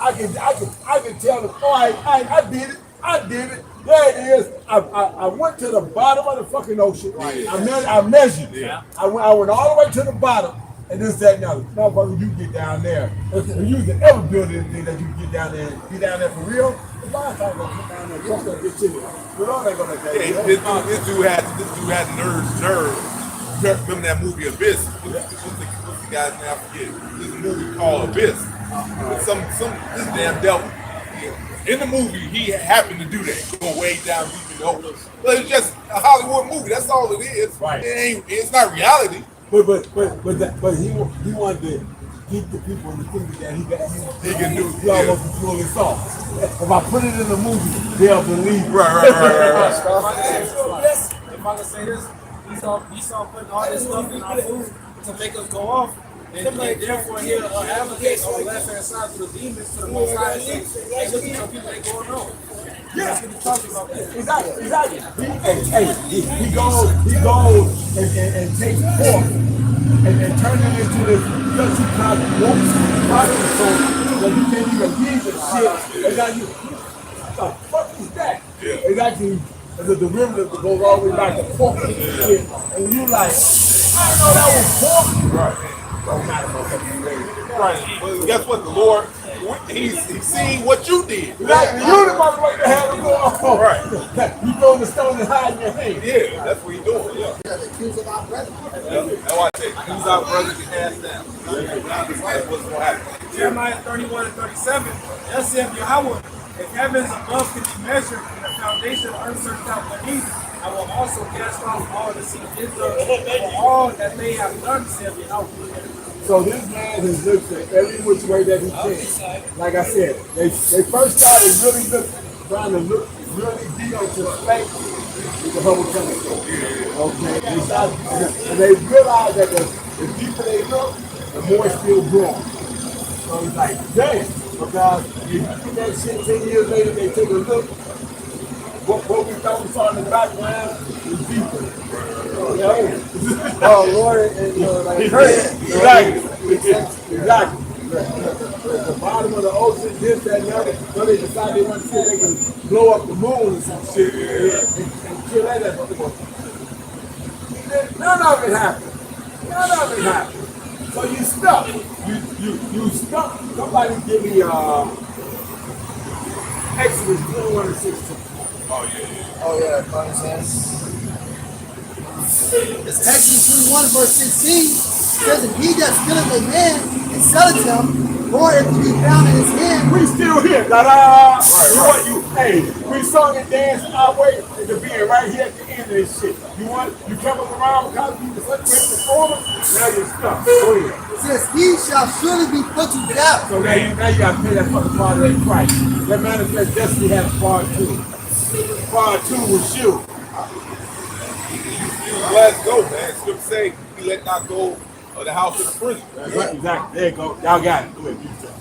E: I can tell them, oh, I did it. I did it. There it is. I went to the bottom of the fucking ocean. Right. I measured. Yeah. I went all the way to the bottom, and this, that, and the other. Motherfucker, you get down there. If you can ever build anything that you can get down there for real, the last time gonna get down there, just gonna get to it. But all they gonna say.
I: Yeah, this dude had nerve. Remember that movie Abyss? What's the guy's name? I forget. There's a movie called Abyss. Some this damn devil. In the movie, he happened to do that, going way down deep in the ocean. But it's just a Hollywood movie. That's all it is. Right. It's not reality.
E: But he wanted to keep the people in the thinking that he can do. He almost control this off. If I put it in the movie, they'll believe.
I: Right.
J: If I can say this, Esau putting all this stuff in our food to make us go off. And therefore, he'll advocate on the left hand side to the demons, to the Most High, and say, hey, look at some people ain't going on. That's what he's talking about there.
E: Exactly. He goes and takes pork and turns it into this dusty cotton so that you can't even read the shit. And now you, what the fuck is that? It's actually the derivative that goes all the way back to pork and shit. And you like, I didn't know that was pork.
I: Right. Right. But guess what? The Lord, he's seen what you did.
E: Exactly. You the motherfucker that had to go off.
I: Right.
E: You throw the stone and hide in your hand.
I: Yeah, that's what he's doing. Yeah.
A: The accuse of our brethren.
I: That's why I say, accuse our brothers and cast down. That's what's going to happen.
J: Jeremiah 31:37. Thus saith Yahweh, if heavens above can be measured and the foundation unsearched out beneath, I will also cast off all the seed of Israel for all that they have done, said Yahweh.
E: So this man has looked at every which way that he can. Like I said, they first started trying to really be on to fake with the Hubble telescope. Okay, and they realized that the deeper they look, the more it's still growing. So it's like, damn, because if you put that shit 10 years later, they take a look, what we thought we saw in the background is deeper.
F: Oh, Lord, and like,
E: Exactly. The bottom of the ocean, this, that, and the other. So they decided they want to see if they can blow up the moon and some shit and kill that. None of it happened. So you stuck. You stuck. Somebody give me Exodus 21 and 16.
A: Oh yeah, Father says. It's Exodus 21 verse 16 says, "If he that stealeth a man and selleth him, or if he be found in his hand."
E: We still here, da-da! Hey, we sung and danced our way to being right here at the end of this shit. You come up around because you such a great performer, now you're stuck. Go ahead.
A: It says, "He shall surely be put to death."
E: So now you gotta pay that fucking part of that price. That manifest destiny has part 2. Part 2 was you.
I: Let's go, man. Scripture say he let not go of the house of the prison.
E: Right, exactly. There you go. Y'all got it. Go ahead. You tell.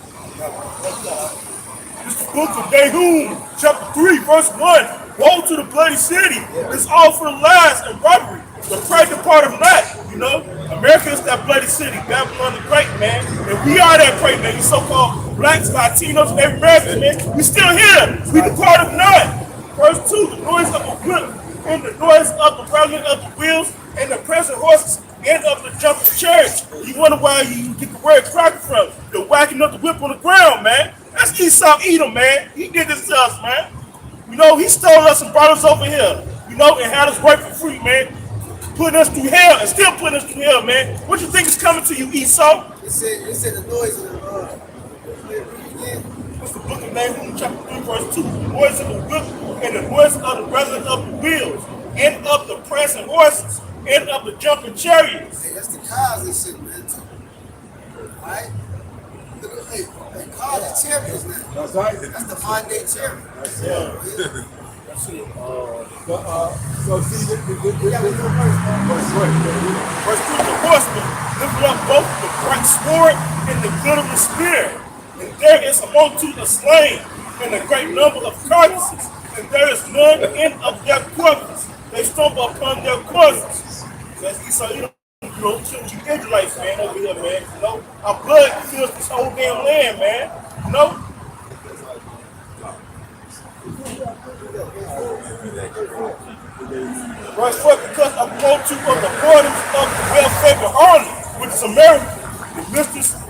D: This is the book of Nahum, chapter 3, verse 1. Woe to the bloody city. It's all for lies and robbery. The pregnant part of that, you know. America is that bloody city. Babylon the Great, man. And we are that great, man. You so-called blacks, Latinos, and every American, man. We still here. We the part of none. Verse 2, the noise of the whip and the noise of the rattling of the wheels and the present horses and of the jumping chariots. You wonder why you get the word cracker from. The whacking of the whip on the ground, man. That's Esau Edom, man. He did this to us, man. You know, he stole us and brought us over here, you know, and had us work for free, man. Putting us through hell and still putting us through hell, man. What you think is coming to you, Esau?
G: It said the noise of the
D: What's the book of Nahum, chapter 3, verse 2? The noise of the whip and the noise of the rattling of the wheels and of the prancing horses and of the jumping chariots.
G: Hey, that's the cars and shit, man. Alright? Hey, cars are chariots now.
E: That's right.
G: That's the modern day chariot.
E: That's it. So see,
G: Verse 2,
D: the horsemen lifted up both the bright sword and the glittering spear. And there is a multitude of slain and a great number of carcasses. And there is none in of their corpses. They stumble upon their corpses. That's Esau, you know, children of Israelites, man, over here, man. You know, our blood fills this whole damn land, man. You know? Verse 4, because of the multitude of the borders of the well-favored army, which is America,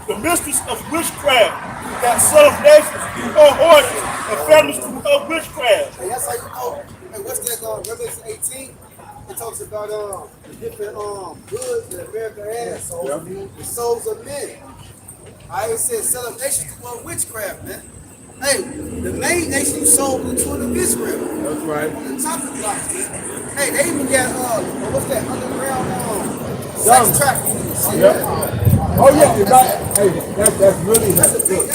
D: the mistress of witchcraft, that son of nations, her horses, and families through her witchcraft.
G: Hey, that's how you know. Hey, what's that? Revelation 18. It talks about the different goods that America has. The souls of men. It says sell up nations to witchcraft, man. Hey, the main nation you sold the children of Israel.
E: That's right.
G: The top of the box, man. Hey, they even got what's that underground sex trafficking.
E: Oh yeah, you got. Hey, that's really
G: That's a big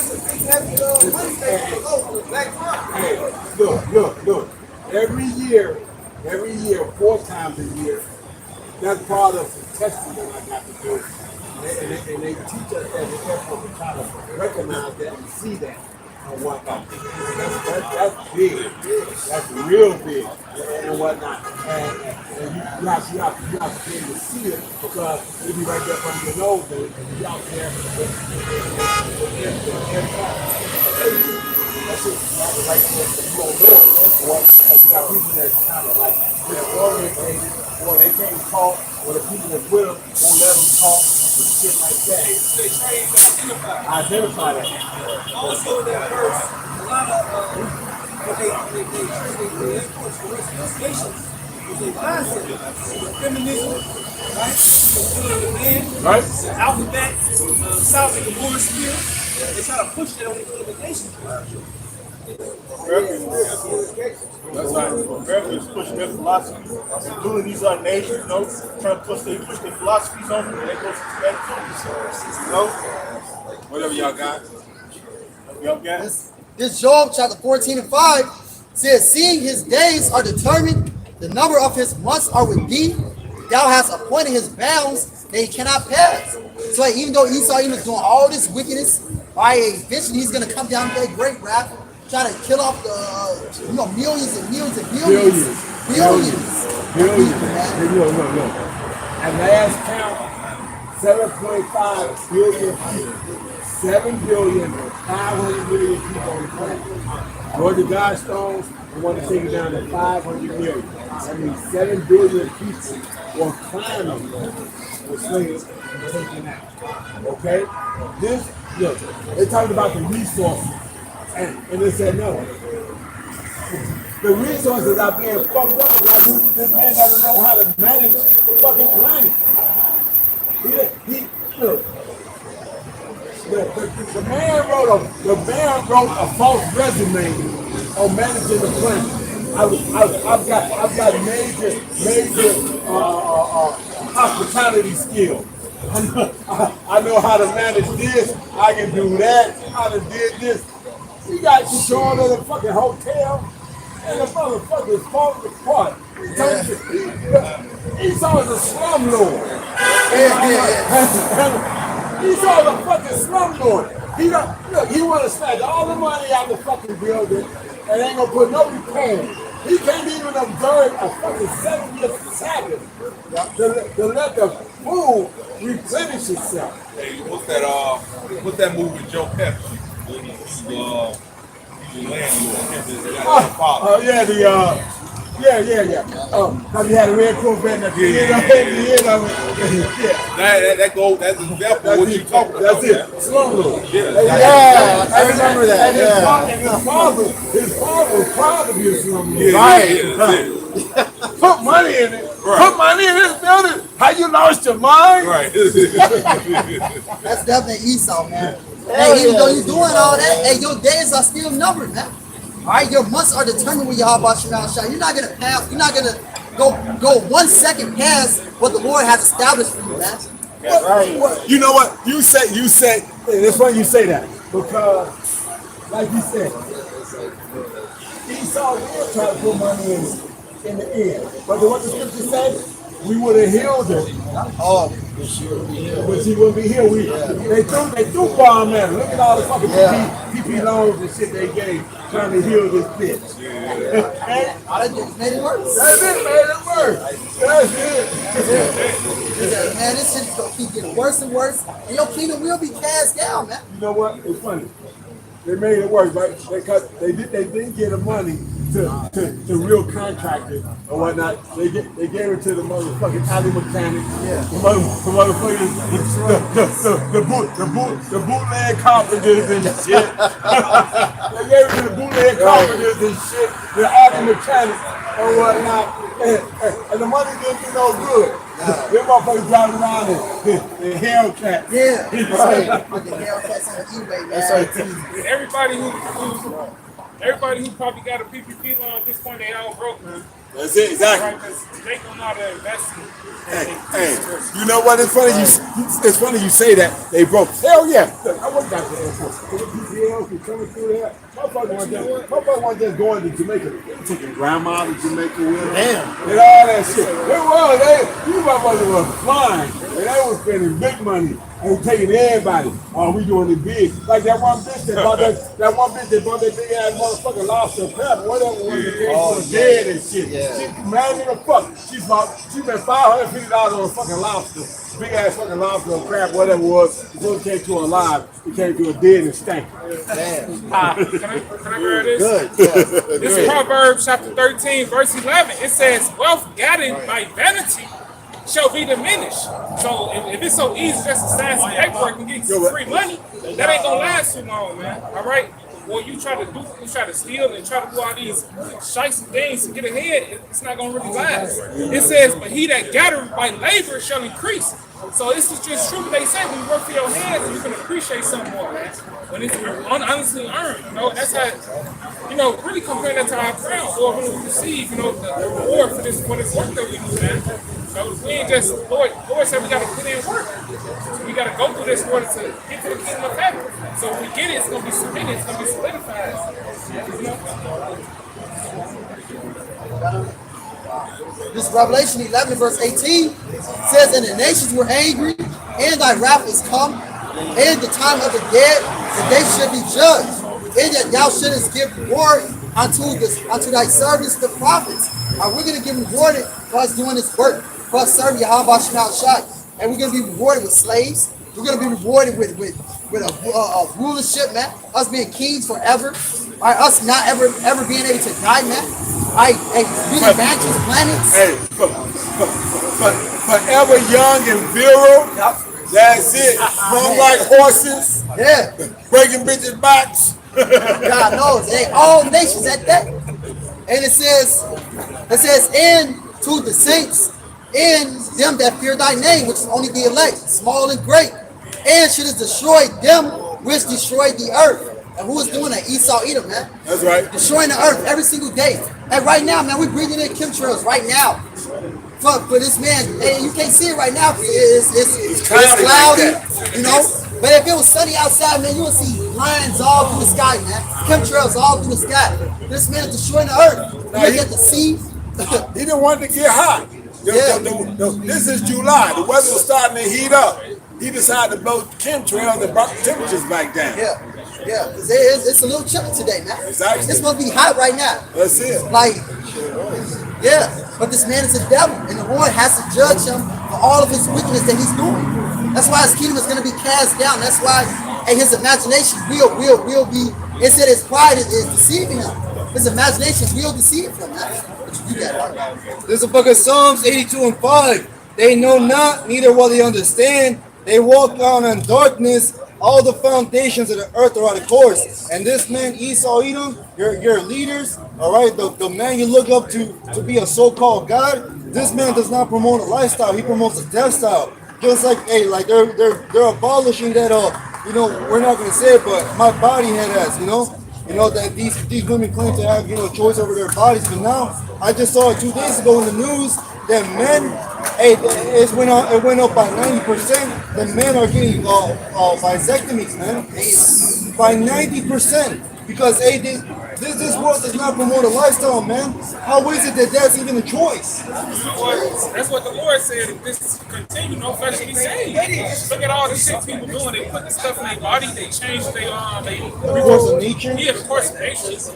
G: heavy money thing for the black market.
E: Hey, look. Every year, 4 times a year, that's part of the testing that I got to do. And they teach us as an effort to try to recognize that and see that and whatnot. That's big. That's real big and whatnot. And you have to be able to see it because it'll be right there from your nose and you out there that's it. Like you don't know it. Because you got people that kind of like disorientated, or they can't talk, or the people that with them won't let them talk, and shit like that.
H: They train to
E: Identify that.
H: also in that verse, a lot of they influence the rest of those nations with their mindset, feminism, right? The man,
E: Right?
H: the alphabet, South and the Gomorrah spirit. They try to push that on the other nations.
D: That's right. America is pushing their philosophy, including these other nations, trying to push their philosophies on them, and they go to that too.
I: Whatever y'all got.
A: This Job chapter 14 and 5 says, seeing his days are determined, the number of his months are with thee, thou hast appointed his bounds, that he cannot pass. So like, even though Esau even was doing all this wickedness, eventually he's going to come down with that great wrath, trying to kill off the millions and millions and billions. Billions.
E: Look. At last count, 7.5 billion people. 7,500,000,000 people on the planet. Georgia Guidestones, they want to take it down to 500 million. That means 7 billion people were climbing with slaves and taken out. Okay? Look, they talked about the resources, and they said no. The resources are being fucked up because this man doesn't know how to manage the fucking planet. Look. The man wrote a false resume on managing the planet. I've got major hospitality skills. I know how to manage this. I can do that. How to did this. You got control of the fucking hotel, and the motherfucker is falling apart. Esau is a slumlord. Esau is a fucking slumlord. He want to snatch all the money out of the fucking building and ain't gonna put no repair. He can't even observe a fucking 7-year Sabbath to let the food replenish itself.
I: Hey, what's that movie with Joe Pesci?
E: Yeah. How he had a red Corvette at the end of it.
I: That's exactly what you talking about.
E: That's it. Slumlord.
I: Yeah,
E: I remember that. And his father was proud to be a slumlord.
I: Right.
E: Put money in it. Right. Put money in this building. How you lost your mind?
I: Right.
A: That's definitely Esau, man. Hey, even though you're doing all that, hey, your days are still numbered, man. All right, your months are determined when Yahweh Shemel Shai. You're not gonna pass. You're not gonna go 1 second past what the Lord has established for you, man.
E: Right. You know what? You say. That's why you say that, because, like you said, Esau did try to put money in the end. But what the scripture said, we would have healed him.
A: Oh,
E: but he wouldn't be here. They threw bomb at him. Look at all the fucking PP loans and shit they gave trying to heal this bitch.
A: I just made it worse.
E: That's it, made it worse. That's it.
A: Man, this shit is gonna keep getting worse and worse, and your kingdom will be cast down, man.
E: You know what? It's funny. They made it worse, right? Because they didn't give the money to real contractors or whatnot. They gave it to the motherfucking alley mechanics, the motherfuckers, the bootleg carpenters and shit. They gave it to the bootleg carpenters and shit, the alley mechanics or whatnot, and the money didn't do no good. Them motherfuckers driving around in Hellcats.
A: Yeah, right. Fucking Hellcats on eBay, man. That's right.
J: Everybody who probably got a PPP loan at this point, they all broke, man.
E: That's it, exactly.
J: Right, 'cause they don't know how to invest in it.
E: Hey, you know what? It's funny. It's funny you say that they broke. Hell yeah! Look, I went back to the airport. The PPL coming through there. Motherfucker wasn't just going to Jamaica. They were taking grandma to Jamaica with them. Damn. And all that shit. You motherfuckers were flying, and they were spending big money and taking everybody. Oh, we doing it big. Like that one bitch that bought that big ass motherfucking lobster crab, whatever was the case for dead and shit.
A: Yeah.
E: She mad as fuck. She spent $550 on a fucking lobster. Big ass fucking lobster or crab, whatever it was. Before it came to a live, it came to a dead and stank.
A: Damn.
J: Can I grab this?
A: Good.
J: This is Proverbs chapter 13, verse 11. It says, wealth gathered by vanity shall be diminished. So if it's so easy just to sign some paperwork and get some free money, that ain't gonna last too long, man. All right? Well, you try to steal and try to do all these shiesty things to get ahead, it's not gonna really last. It says, but he that gathereth by labor shall increase. So this is just true what they say. When you work for your hands, you can appreciate something more, man. When it's honestly earned, that's how, really compare that to our crown, or when we receive, the reward for this work that we do, man. So we ain't just, Lord said we got to put in work. We got to go through this in order to get to the kingdom of heaven. So when we get it, it's going to be cemented, it's going to be solidified.
A: This Revelation 11 verse 18 says, and the nations were angry, and thy wrath is come, and the time of the dead, that they should be judged, and that thou shouldest give reward unto thy servants, the prophets. We're going to get rewarded for us doing this work, for us serving Yahweh Shema Shai. And we're going to be rewarded with slaves. We're going to be rewarded with a rulership, man. Us being kings forever. Us not ever being able to die, man. Being mansions, planets.
E: Hey, forever young and virile. That's it. Run like horses.
A: Yeah.
E: Breaking bitches' backs.
A: God knows. They all nations at that. And it says, and to the saints, and them that fear thy name, which is only the elect, small and great, and should have destroyed them which destroyed the earth. And who is doing that? Esau Edom, man.
E: That's right.
A: Destroying the earth every single day. And right now, man, we're breathing in chemtrails right now. For this man, and you can't see it right now. It's cloudy, But if it was sunny outside, man, you would see lines all through the sky, man. Chemtrails all through the sky. This man is destroying the earth. You look at the sea.
E: He didn't want to get hot. This is July. The weather was starting to heat up. He decided to blow chemtrails and brought the temperatures back down.
A: Yeah, because it's a little chilly today, man.
E: Exactly.
A: It's supposed to be hot right now.
E: That's it.
A: But this man is a devil, and the Lord has to judge him for all of his wickedness that he's doing. That's why his kingdom is going to be cast down. That's why, and his imagination will be. It said his pride is deceiving him. His imagination will deceive him. But you do that, right?
F: There's a book of Psalms 82 and 5. They know not, neither will they understand. They walk down in darkness. All the foundations of the earth are out of course. And this man, Esau Edom, your leaders, all right, the man you look up to be a so-called God, this man does not promote a lifestyle. He promotes a death style. Just like, they're abolishing that, we're not going to say it, but my body had ass, that these women claim to have, choice over their bodies. But now, I just saw it 2 days ago in the news that men, it went up by 90%. The men are getting vasectomies, man, by 90%. Because this world does not promote a lifestyle, man. How is it that that's even a choice?
J: That's what the Lord said. If this continue, no flesh will be saved. Look at all the shit people doing. They put the stuff in their body. They change
F: the course of nature.
J: Yeah, the course of nature. It's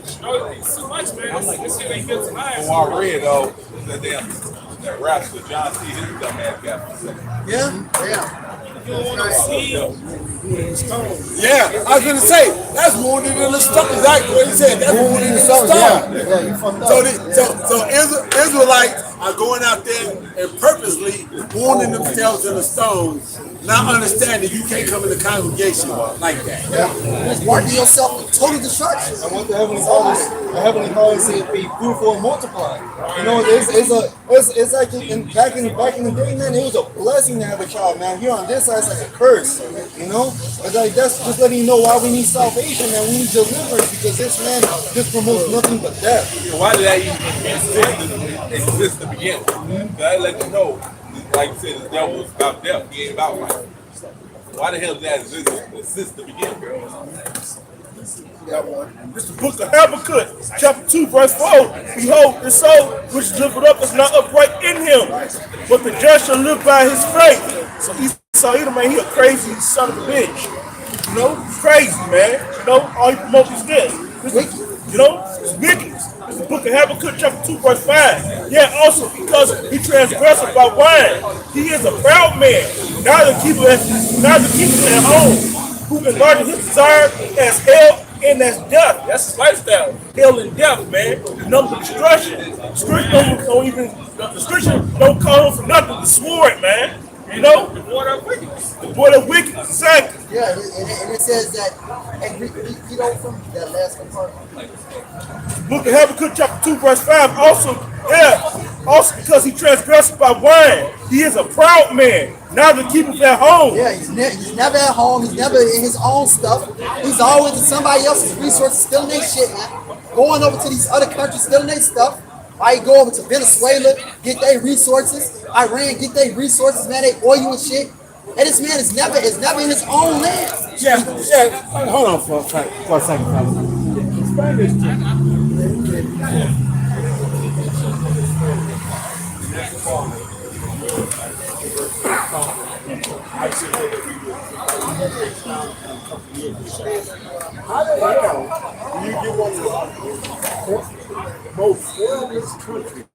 J: too much, man. This shit ain't built to last.
I: I read though that rascal John C. His dumb ass got.
A: Yeah.
J: You don't want to see
E: Yeah, I was gonna say that's wounded in the stone. Exactly what he said. That's wounded in the stone. So Israelites are going out there and purposely wounding themselves in the stones, not understanding you can't come in the congregation like that.
A: Yeah, working yourself to total destruction.
F: And what the Heavenly Father said, be fruitful and multiply. It's like back in the day, man, it was a blessing to have a child, man. Here on this side, it's like a curse, It's like that's just letting you know why we need salvation, man. We need deliverance because this man just promotes nothing but death.
I: Why did that even exist to begin with? I let you know, like you said, the devil is about death. He ain't about life. Why the hell does that exist to begin with?
D: This is the book of Habakkuk, chapter 2, verse 4. Behold, the soul which is lifted up is not upright in him, but the just shall live by his faith. So Esau Edom, man, he a crazy son of a bitch. Crazy, man. All he promotes is this. It's wickedness. It's the book of Habakkuk, chapter 2, verse 5. Yeah, also because he transgressed by wine. He is a proud man, neither keeper at home, who enlarged his desire as hell and as death. That's his lifestyle. Hell and death, man. The destruction. The scripture don't call him for nothing. The sword, man. You know? The border of wickedness, exactly.
A: Yeah, and it says that, and read over from that last compartment.
D: Book of Habakkuk chapter 2 verse 5 also because he transgressed by wine. He is a proud man, neither keepeth at home.
A: Yeah, he's never at home. He's never in his own stuff. He's always in somebody else's resources, stealing their shit, man. Going over to these other countries, stealing their stuff. I go over to Venezuela, get their resources. Iran, get their resources, man. They oil and shit. And this man is never in his own land.
E: Yeah. Hold on for a second, fellas. Explain this to me. How the hell do you get one of the most foreignest countries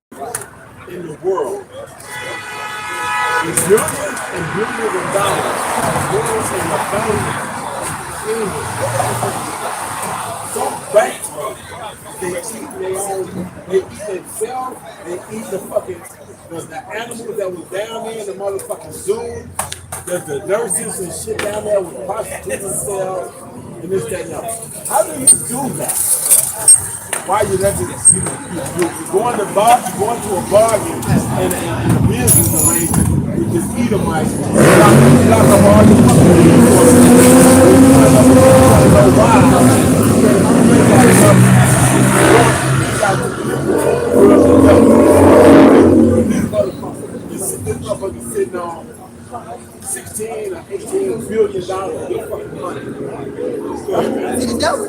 E: in the world? With millions and billions of dollars, billions in the bank, so bankrupt, they eat their own, they eat themselves, they eat the fucking, the animals that was down there in the motherfucking zoo, there's the nurses and shit down there with prostituting themselves, and this, that, and that. How do you do that? Why you let it, you go in the bar, you go into a bar and the business arrangement with this Edomite, you lock up all your fucking resources, this motherfucker sitting on $16 or $18 billion fucking money.
A: See the devil.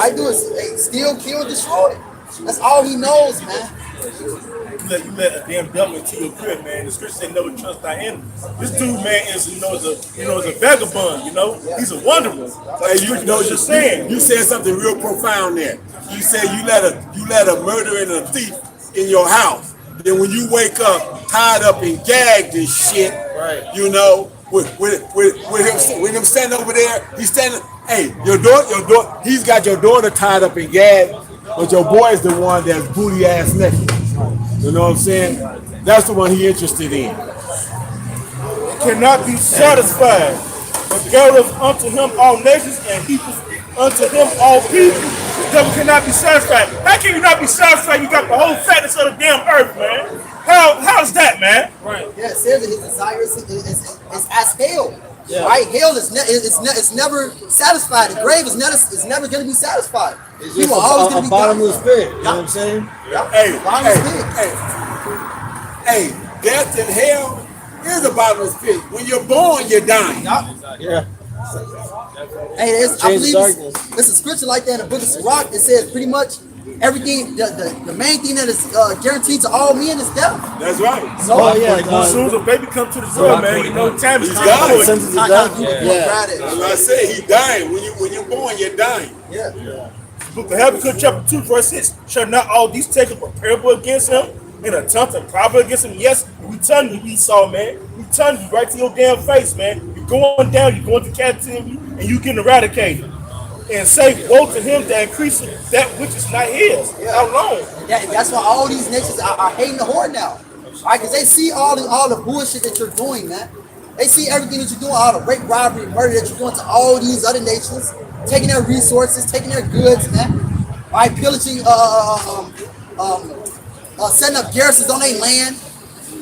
A: I do is steal, kill, destroy. That's all he knows, man.
D: You let a damn devil into your crib, man. The scripture said never trust thy enemy. This dude, man, is a vagabond, He's a wanderer. Like you know what you're saying.
E: You said something real profound there. You said you let a murderer and a thief in your house. Then when you wake up tied up and gagged and shit,
D: right?
E: With him standing over there, he's standing. Hey, your daughter, he's got your daughter tied up and gagged, but your boy is the one that's booty ass naked. You know what I'm saying? That's the one he interested in.
D: Cannot be satisfied, but gathereth unto him all nations and peoples unto him all people. The devil cannot be satisfied. How can you not be satisfied? You got the whole fatness of the damn earth, man. How's that, man?
A: Right. Yeah, it says that his desire is as hell. Yeah. Right? Hell is never satisfied. The grave is never going to be satisfied.
G: It's just a bottomless pit. You know what I'm saying?
E: Hey, death and hell is a bottomless pit. When you're born, you're dying.
G: Yeah.
A: Hey, I believe it's a scripture like that in the book of Sirach. It says pretty much everything, the main thing that is guaranteed to all men is death.
E: That's right.
A: So,
D: as soon as a baby comes to the world, man, time is
E: dying.
A: Yeah.
E: As I said, he's dying. When you're born, you're dying.
A: Yeah.
D: Book of Habakkuk chapter 2 verse 6. Shall not all these take up a parable against him and a taunt and proverb against him? Yes, we telling you, Esau, man. We telling you right to your damn face, man. You're going down, you're going to captivity, and you getting eradicated. And say, woe to him that increases that which is not his.
A: Yeah.
D: How long?
A: That's why all these nations are hating the whore now. Right? Because they see all the bullshit that you're doing, man. They see everything that you're doing, all the rape, robbery, murder that you're doing to all these other nations, taking their resources, taking their goods, man. Right? Pillaging, setting up garrisons on their land.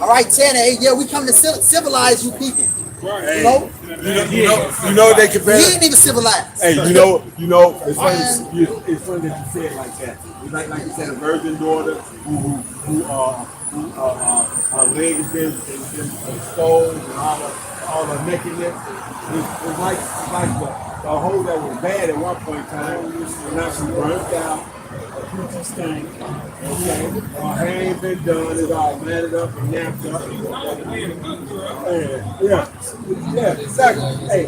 A: All right, saying, hey, yeah, we come to civilize you people.
E: Right.
A: You know
E: they compare.
A: He ain't even civilized.
E: Hey, it's funny that you say it like that. It's like you said, a virgin daughter who her leg has been exposed and all the nakedness. It's like the hole that was bad at one point in time, and now she burnt out. Okay, her hair ain't been done, it's all matted up and napped up. Yeah, exactly. Hey,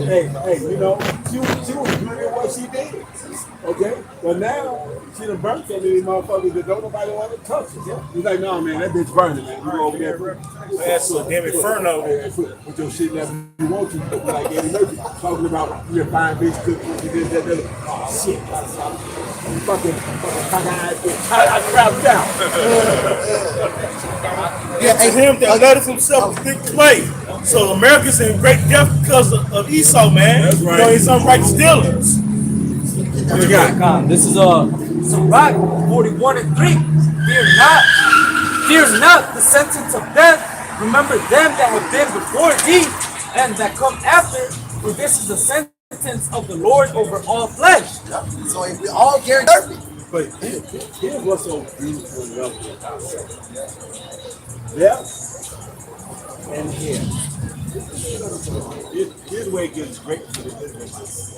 E: she was good at what she did. Okay? But now, she done burnt so many motherfuckers that don't nobody want to touch it. He's like, no, man, that bitch burning, man. You go over there.
D: That's a damn inferno.
E: Put your shit there you want to. Like Eddie Murphy talking about your fine bitch cooking. That. Oh, shit. Fucking cock-eyed bitch. I crouched down.
D: Yeah, to him that let himself a big clay. So America's in great debt because of Esau, man.
E: That's right.
D: You know, he's unrighteous dealings.
E: What you got?
C: This is Sirach 41:3. Fear not the sentence of death. Remember them that have been before thee and that come after, for this is the sentence of the Lord over all flesh.
A: So if we all Gary Murphy.
E: But here's what's so beautiful and lovely about it. There and here. Here's where it gets great for the differences.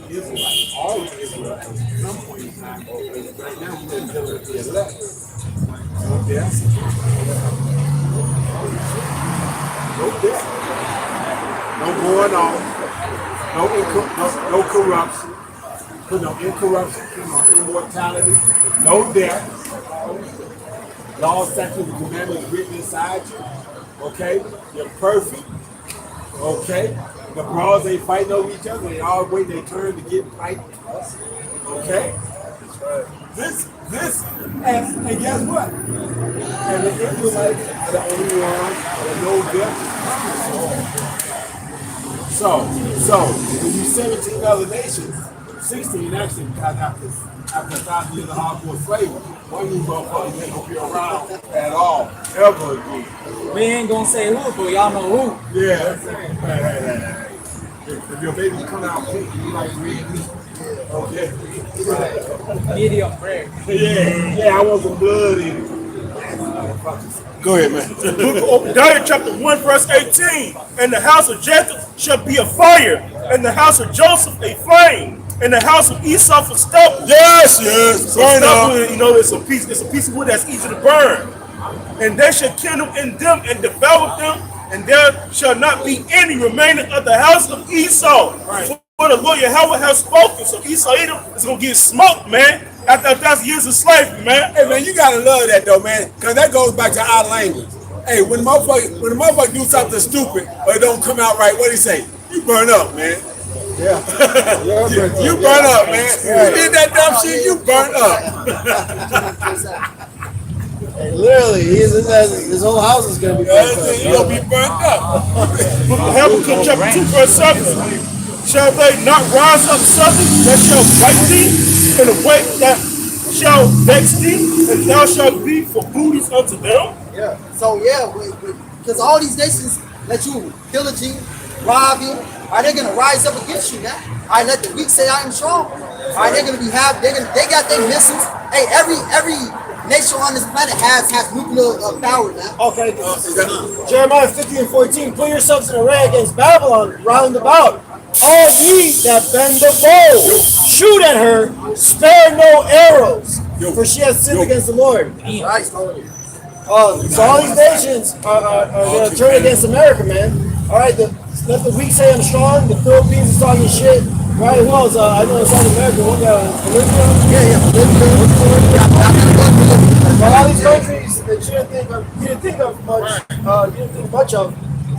E: Israelites, all the Israelites, at some point in time, right now we're dealing with the elect. No death. No death. No going on. No corruption. No incorruption. No immortality. No death. Law, statutes, and commandments written inside you. Okay? You're perfect. Okay? The brawls, they fighting over each other. They all wait their turn to get fight. Okay? This, and guess what? And the Israelites are the only ones that know death. So, when you 17 other nations, 16 actually got after 1,000 years of hardcore slavery, one of you motherfuckers ain't gonna be around at all, ever again.
C: We ain't gonna say who, but y'all know who.
E: Yeah. If your baby come out pink, you like red meat. Okay.
C: Medium rare.
E: Yeah, I want some blood in it. Go ahead, man.
D: The book of Obadiah, chapter 1, verse 18. And the house of Jacob shall be a fire, and the house of Joseph a flame, and the house of Esau for stubble.
E: Yes.
D: So stubble, you know, it's a piece of wood that's easy to burn. And they shall kindle in them and devour them, and there shall not be any remaining of the house of Esau. Right. For the Lord Yahweh has spoken. So Esau Edom is gonna get smoked, man. After 1,000 years of slavery, man.
E: Hey, man, you gotta love that though, man, because that goes back to our language. Hey, when the motherfucker do something stupid or it don't come out right, what do he say? You burn up, man. Yeah. you burn up, man. You did that dumb shit, you burn up.
F: Hey, literally, his whole house is gonna be burnt up.
E: You're gonna be burnt up.
D: Book of Habakkuk, chapter 2, verse 7. Shall they not rise up suddenly that shall fight thee, in a way that shall vex thee, and thou shalt be for booties unto them?
A: Yeah. So because all these nations let you pillage you, rob you, are they gonna rise up against you now? I let the weak say I am strong. Are they gonna be they got their missiles. Hey, every nation on this planet has nuclear power now.
H: Okay. Jeremiah 50:14. Put yourselves in array against Babylon round about. All ye that bend the bow, shoot at her, spare no arrows, for she has sinned against the Lord.
A: Right.
H: So all these nations are going to turn against America, man. All right, let the weak say I'm strong. The Philippines is talking shit. Right? Who else? I know in South America. One guy, Bolivia. But all these countries that you didn't think much of.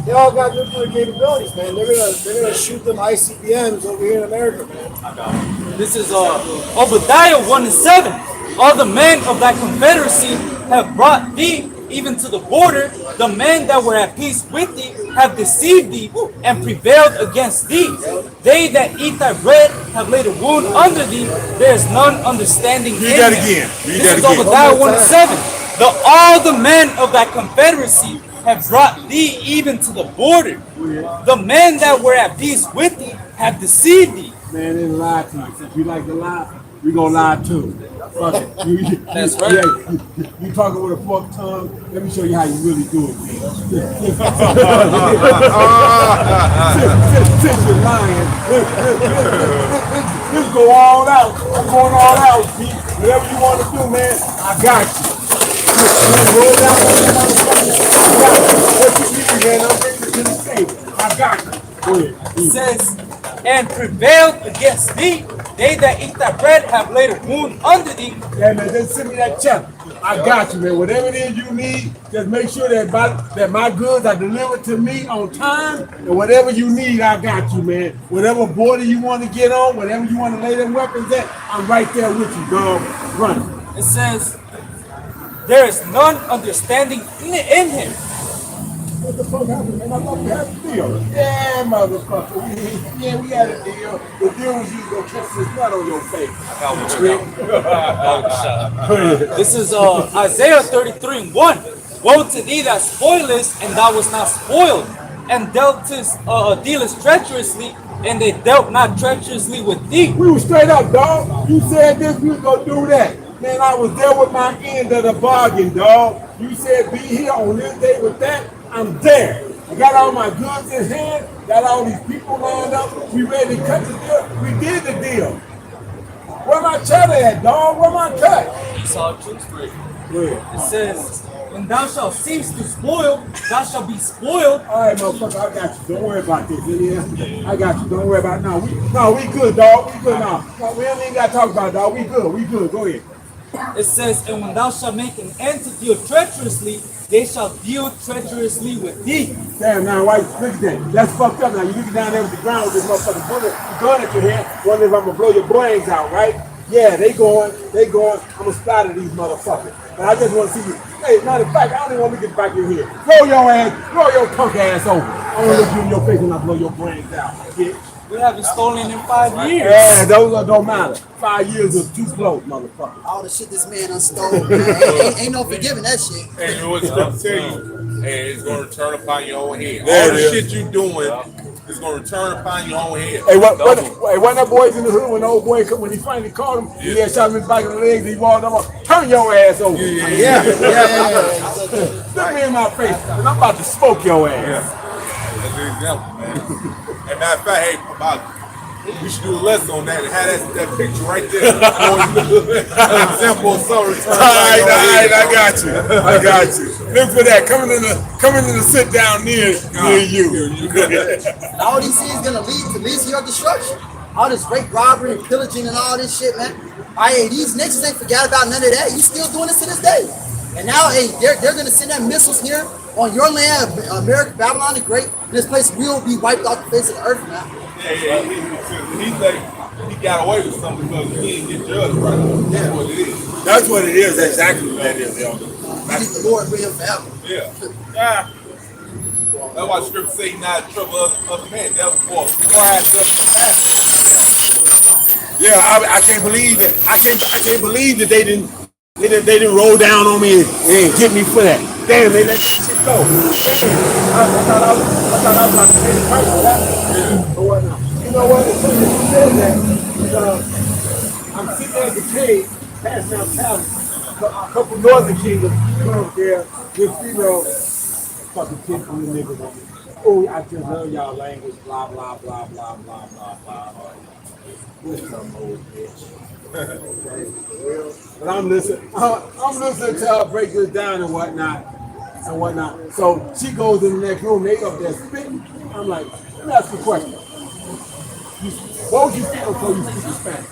H: They all got nuclear capabilities, man. They're gonna shoot them ICBMs over here in America, man.
C: This is Obadiah 1:7. All the men of that confederacy have brought thee even to the border. The men that were at peace with thee have deceived thee and prevailed against thee. They that eat thy bread have laid a wound under thee. There is none understanding.
E: Read that again.
C: This is Obadiah 1:7. All the men of that confederacy have brought thee even to the border. The men that were at peace with thee have deceived thee.
E: Man, they lied to you. If you like to lie, we gonna lie too. Fuck it.
C: That's right.
E: You talking with a forked tongue? Let me show you how you really do it, man. Since you're lying, let's go all out. I'm going all out, Pete. Whatever you want to do, man, I got you. Roll it out. What you need, man? I'm bringing it to the table. I got you. Go ahead.
C: It says, and prevailed against thee. They that eat that bread have laid a wound under thee.
L: Yeah, man, just send me that check. I got you, man. Whatever it is you need, just make sure that my goods are delivered to me on time. And whatever you need, I got you, man. Whatever border you want to get on, whatever you want to lay them weapons at, I'm right there with you, dog. Run.
C: It says, there is none understanding in him.
L: What the fuck happened, man? I thought we had a deal. Yeah, motherfucker. We had a deal. The deal was you gonna catch this nut on your face.
C: This is Isaiah 33:1. Woe to thee that spoilest, and thou was not spoiled, and dealest treacherously, and they dealt not treacherously with thee.
L: We were straight up, dog. You said this, we was gonna do that. Man, I was there with my end of the bargain, dog. You said be here on this day with that. I'm there. I got all my goods in hand, got all these people lined up. We ready to cut the deal. We did the deal. Where my cheddar at, dog? Where my cut?
C: Esau Kingsbury.
L: Yeah.
C: It says, when thou shalt cease to spoil, thou shalt be spoiled.
L: All right, motherfucker, I got you. Don't worry about this. Yeah, I got you. Don't worry about it. No, we good, dog. We good now. No, we don't even got to talk about it, dog. We good. We good. Go ahead.
C: It says, and when thou shalt make an end to deal treacherously, they shall deal treacherously with thee.
L: Damn, now, why? Look at that. That's fucked up now. You looking down there with the ground with this motherfucking bullet, gun at your head, wondering if I'm gonna blow your brains out, right? Yeah, they going. I'm gonna splatter these motherfuckers. But I just want to see you. Hey, matter of fact, I don't even want to look at the back of your head. Roll your punk ass over. I want to look you in your face when I blow your brains out, bitch.
C: We haven't stolen in 5 years.
L: Yeah, those don't matter. 5 years was too close, motherfucker.
A: All the shit this man done stole, man. Ain't no forgiving that shit.
I: And you know what scripture tell you? And it's going to return upon your own head.
L: There
I: All the
L: it is.
I: shit you doing is going to return upon your own head.
L: Hey, what that boys in the hood when the old boy when he finally caught him, he had shot him in the back of the legs, he walked up, turn your ass over.
A: Yeah.
L: Look me in my face, and I'm about to smoke your ass.
I: Yeah. That's an example, man. And matter of fact, hey, we should do a lesson on that and have that picture right there. An example of some return.
L: All right, I got you. Look for that coming in the sit down near you.
A: All these things gonna lead to your destruction. All this rape, robbery, and pillaging, and all this shit, man. Hey, these niggas ain't forgot about none of that. You still doing this to this day. And now, hey, they're gonna send their missiles here on your land, America, Babylon the Great. This place will be wiped off the face of the earth now.
I: Yeah, he got away with something because he didn't get judged right. That's what it is.
L: That's what it is. Exactly what that is, elder.
A: He's the Lord with him forever.
I: Yeah. That's why the scripture say he's not in trouble of man. That was for pride of
L: Yeah, I can't believe it. I can't believe that they didn't roll down on me and get me for that. Damn, they let that shit go. I thought I was about to pay the price for that. But what now? You know what? It's funny that you said that. I'm sitting there at the cave, passing out talent. A couple northern kingdoms come up there with fucking kids from the niggas on me. Oh, I just love y'all language, blah, blah, blah, blah, blah, blah, blah. What's some old bitch? But I'm listening to her break this down and whatnot. So she goes in the next room, they up there spitting. I'm like, let me ask you a question. What would you feel before you speak Spanish?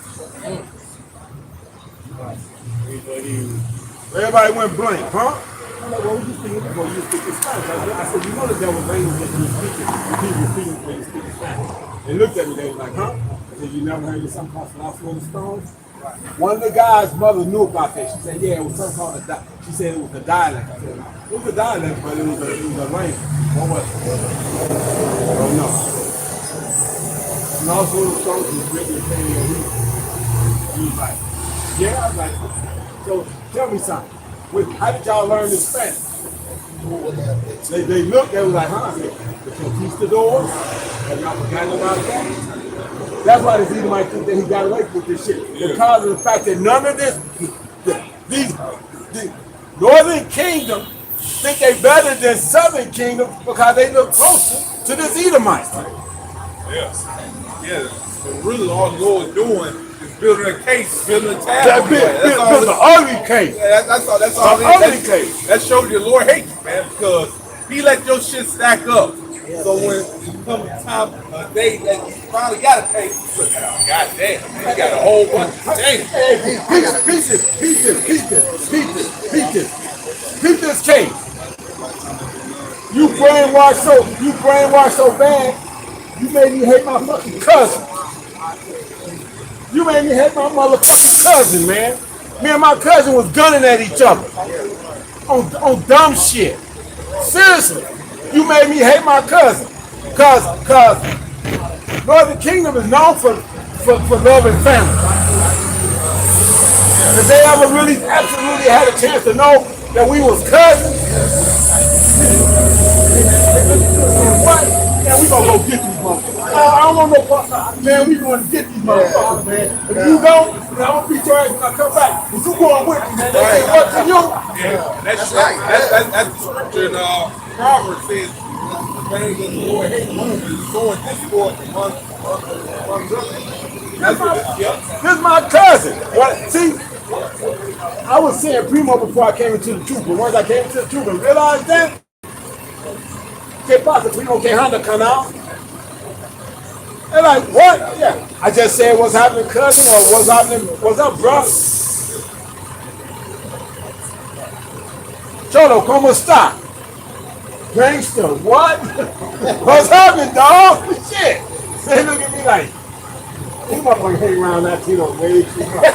L: Everybody went blank, huh? I'm like, what would you think before you speak Spanish? I said, you know the devil language that you're speaking, people speaking before you speak Spanish. They looked at me, they was like, huh? I said, you never heard of something called philosophy of the stones? One of the guys' mother knew about that. She said, yeah, it was something called she said it was a dialect. I said, it was a dialect, but it was a language. What was it? I don't know. And also the stones was written in Paleo. He was like, yeah, I was like, so tell me something. How did y'all learn this Spanish? They looked, they was like, huh? I said, the conquistadors? Have y'all forgotten about that? That's why the Edomite think that he got away with this shit. Because of the fact that none of the northern kingdom think they better than southern kingdom because they look closer to this Edomite.
I: Yes. Yeah. So really all the Lord is doing is building a case, building a tab.
L: Building an ugly case.
I: Yeah, that's all. That shows you the Lord hates you, man, because he let your shit stack up. So when it comes time, they finally got to pay. God damn, man, you got a whole bunch of things.
L: Hey, peep this case. You brainwashed so bad, you made me hate my fucking cousin. You made me hate my motherfucking cousin, man. Me and my cousin was gunning at each other on dumb shit. Seriously, you made me hate my cousin. Cause Northern Kingdom is known for love and family. If they ever really absolutely had a chance to know that we was cousins, what? Man, we gonna go get these motherfuckers. I don't want no fuck. Man, we gonna get these motherfuckers, man. If you don't, I'm gonna beat your ass when I come back. If you going with me, man, they say what to you?
I: Yeah, that's right. That's the scripture in Proverbs says, things that the Lord hates, is going discord among brothers.
L: This is my cousin. What? See, I was saying Primo before I came into the truth, but once I came into the truth and realized that, que pasa, Primo, que Honda come out? They're like, what? Yeah. I just said, what's happening, cousin, or what's happening, what's up, bro? Cholo, ¿cómo está? Gangster, what? What's happening, dog? Shit. They look at me like, you motherfucker hang around that Tito way too much.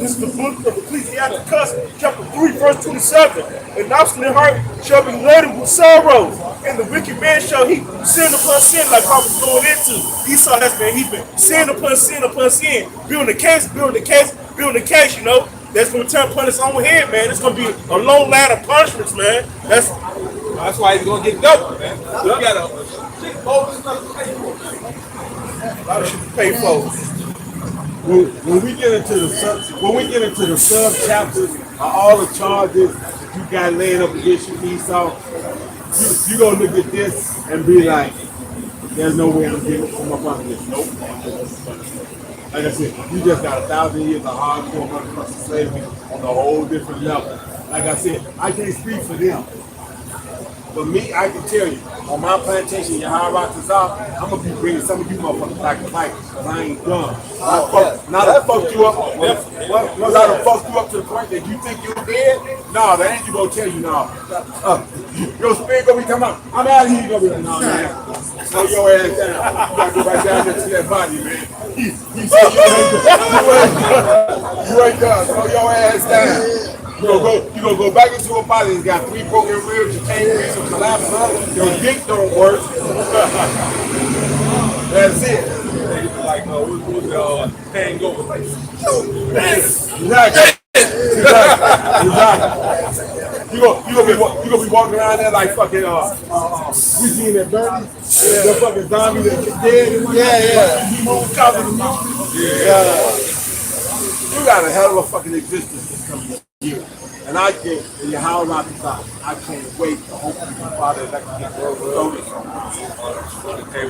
D: This is the book of Ecclesiasticus, chapter 3, verse 27. An obstinate heart shall be loaded with sorrows, and the wicked man shall heap sin upon sin, like I was going into. Esau has been heaping sin upon sin upon sin, building the case, you know. That's going to turn upon its own head, man. It's going to be a long line of punishments, man. That's
I: why he's going to get double, man. You got a shit bogus stuff to pay for.
D: A lot of shit to pay for.
L: When we get into the sub chapters of all the charges that you got laying up against you, Esau, you gonna look at this and be like, "There's no way I'm getting from up under this." Nope. Like I said, you just got 1,000 years of hardcore motherfucking slavery on a whole different level. Like I said, I can't speak for them. For me, I can tell you, on my plantation, your high rocks is out, I'm going to be bringing some of you motherfuckers back to fight, because I ain't done. Now that fucked you up, once I done fucked you up to the point that you think you're dead, no, that ain't you going to tell you, no. Your spirit going to be coming out, I'm out of here, you going to be like, no, man, slow your ass down. You got to go right down there to that body, man. He said you ain't done, slow your ass down. You gonna go back into a body that's got 3 broken ribs, you can't breathe, some collapse, your dick don't work. That's it.
I: Like, tango.
L: Exactly. You gonna be walking around there like fucking we seen that Bernie, the fucking zombie that gets dead. You got a hell of a fucking existence this coming year. And I think, and your how not to stop, I can't wait to hopefully my father that can get world with
I: Hey,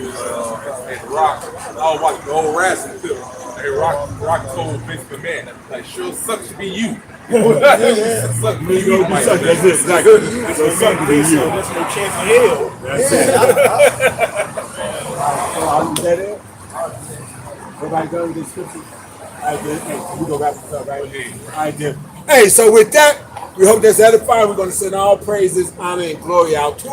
I: Rock, I was watching the old wrestling clip. Hey, Rock told Vince McMahon, like, sure sucks to be you. Suck to be you.
L: That's it, exactly. So suck to be you.
D: There's no chance in hell.
L: That's it. That it? Everybody done with this scripture? All right, then. Hey, we go wrap this up right here. All right, then. Hey, so with that, we hope that's edifying. We're going to send all praises, honor, and glory out to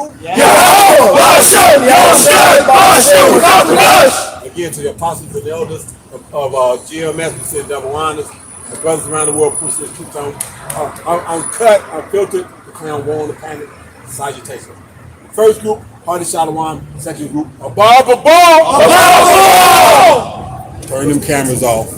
L: again to the apostles and the elders of GMS, we send double honors. The brothers around the world push this truth on uncut, unfiltered, declaring war on the planet. Salutation. First group, Party Shalom. Second group, above. Turn them cameras off.